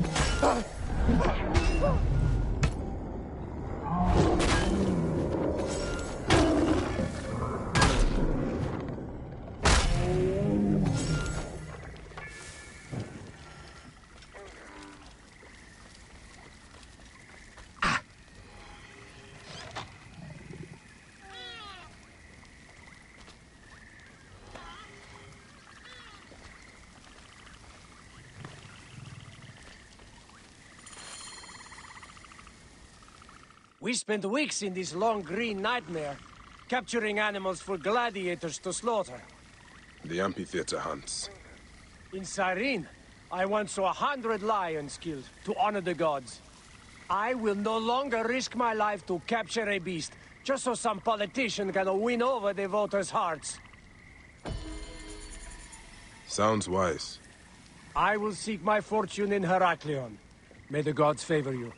S7: We spent weeks in this long green nightmare, capturing animals for gladiators to slaughter.
S12: The amphitheater hunts.
S7: In Cyrene, I once saw 100 lions killed to honor the gods. I will no longer risk my life to capture a beast, just so some politician can win over the voters' hearts.
S12: Sounds wise.
S7: I will seek my fortune in Heraklion. May the gods favor you.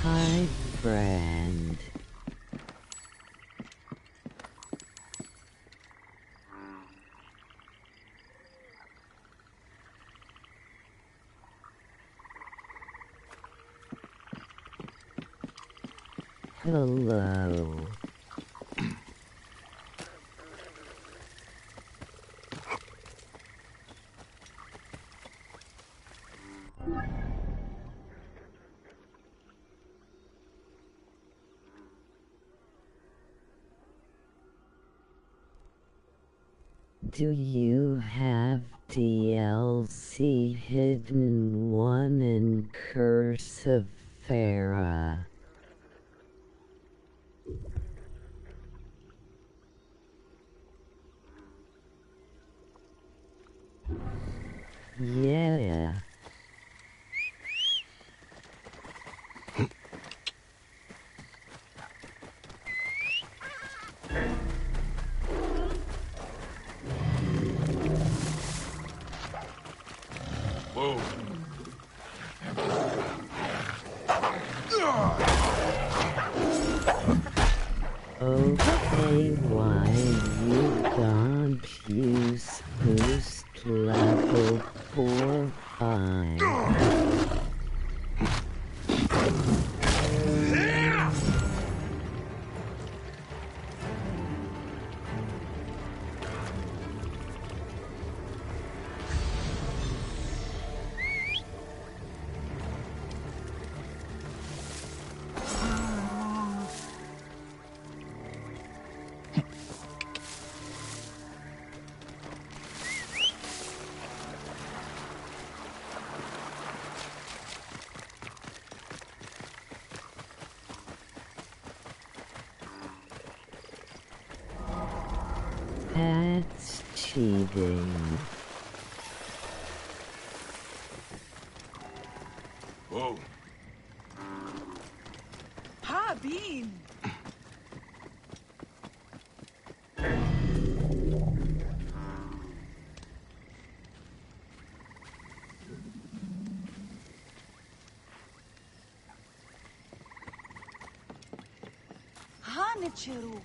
S5: Hi, friend. Hello. Do you have DLC Hidden One and Curse of Farah? Yeah.
S12: Whoa.
S5: Okay, why you don't use boost level 4, 5? That's cheating.
S12: Whoa.
S4: Ha, Bean! Ha, Nichiru!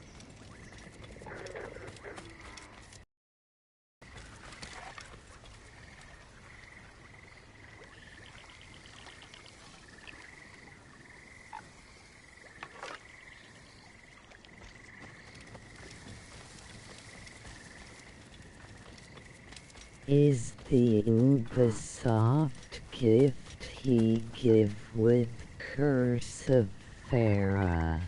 S5: Is the Ubisoft gift he give with Curse of Farah?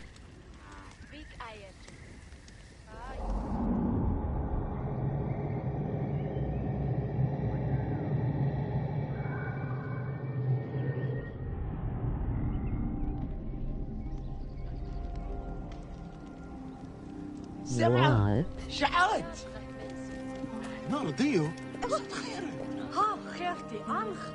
S5: What?
S11: شعرت نار ديو
S4: Ha, geeft die angst.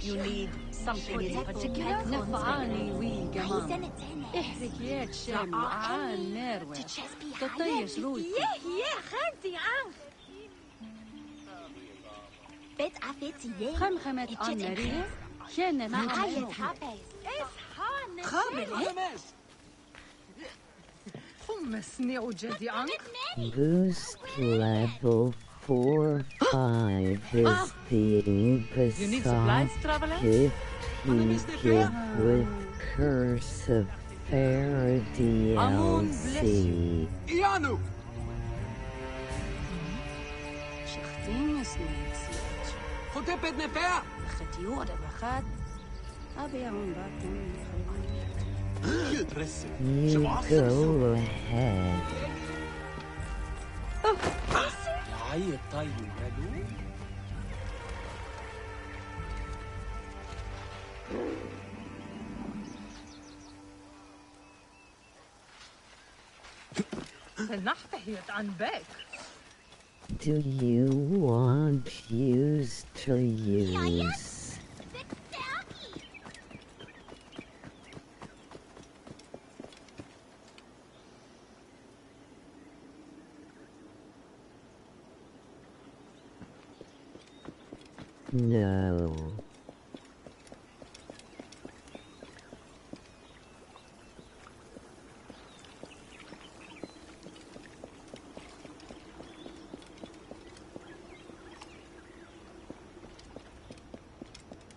S4: You need something in particular? نفعاني وي كمان. احركيات شامي عن نروي. تطيش روي.
S3: خمتي عم بيت عفتي
S4: خمخمت عن نريه. كان
S3: معايا حبس اصحى
S11: خابر
S4: خمسني وجدي عنك.
S5: Boost level 4, 5 is the Ubisoft gift he give with Curse of Farah DLC.
S11: إيانو
S4: شختين سنيت.
S11: خطي بدنا فيها
S4: ختي ودا بخات. أبي عم باتن.
S5: You go ahead.
S11: هاي الطيب هدو
S5: Do you want use to use? No.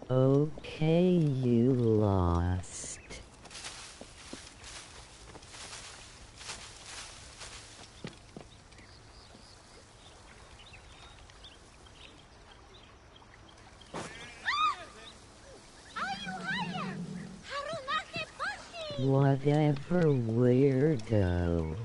S5: Okay, you lost. Whatever, weirdo.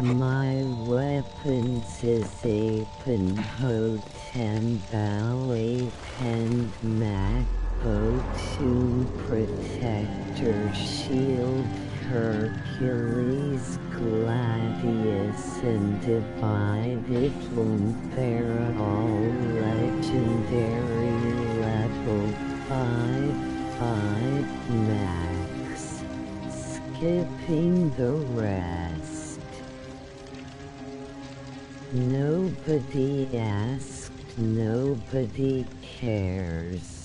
S5: My weapons is Apen Hotem Valley and Mac O2 Protector Shield Hercules Gladius and Divided Lumpera all legendary level 5 max. Skipping the rest. Nobody asked, nobody cares.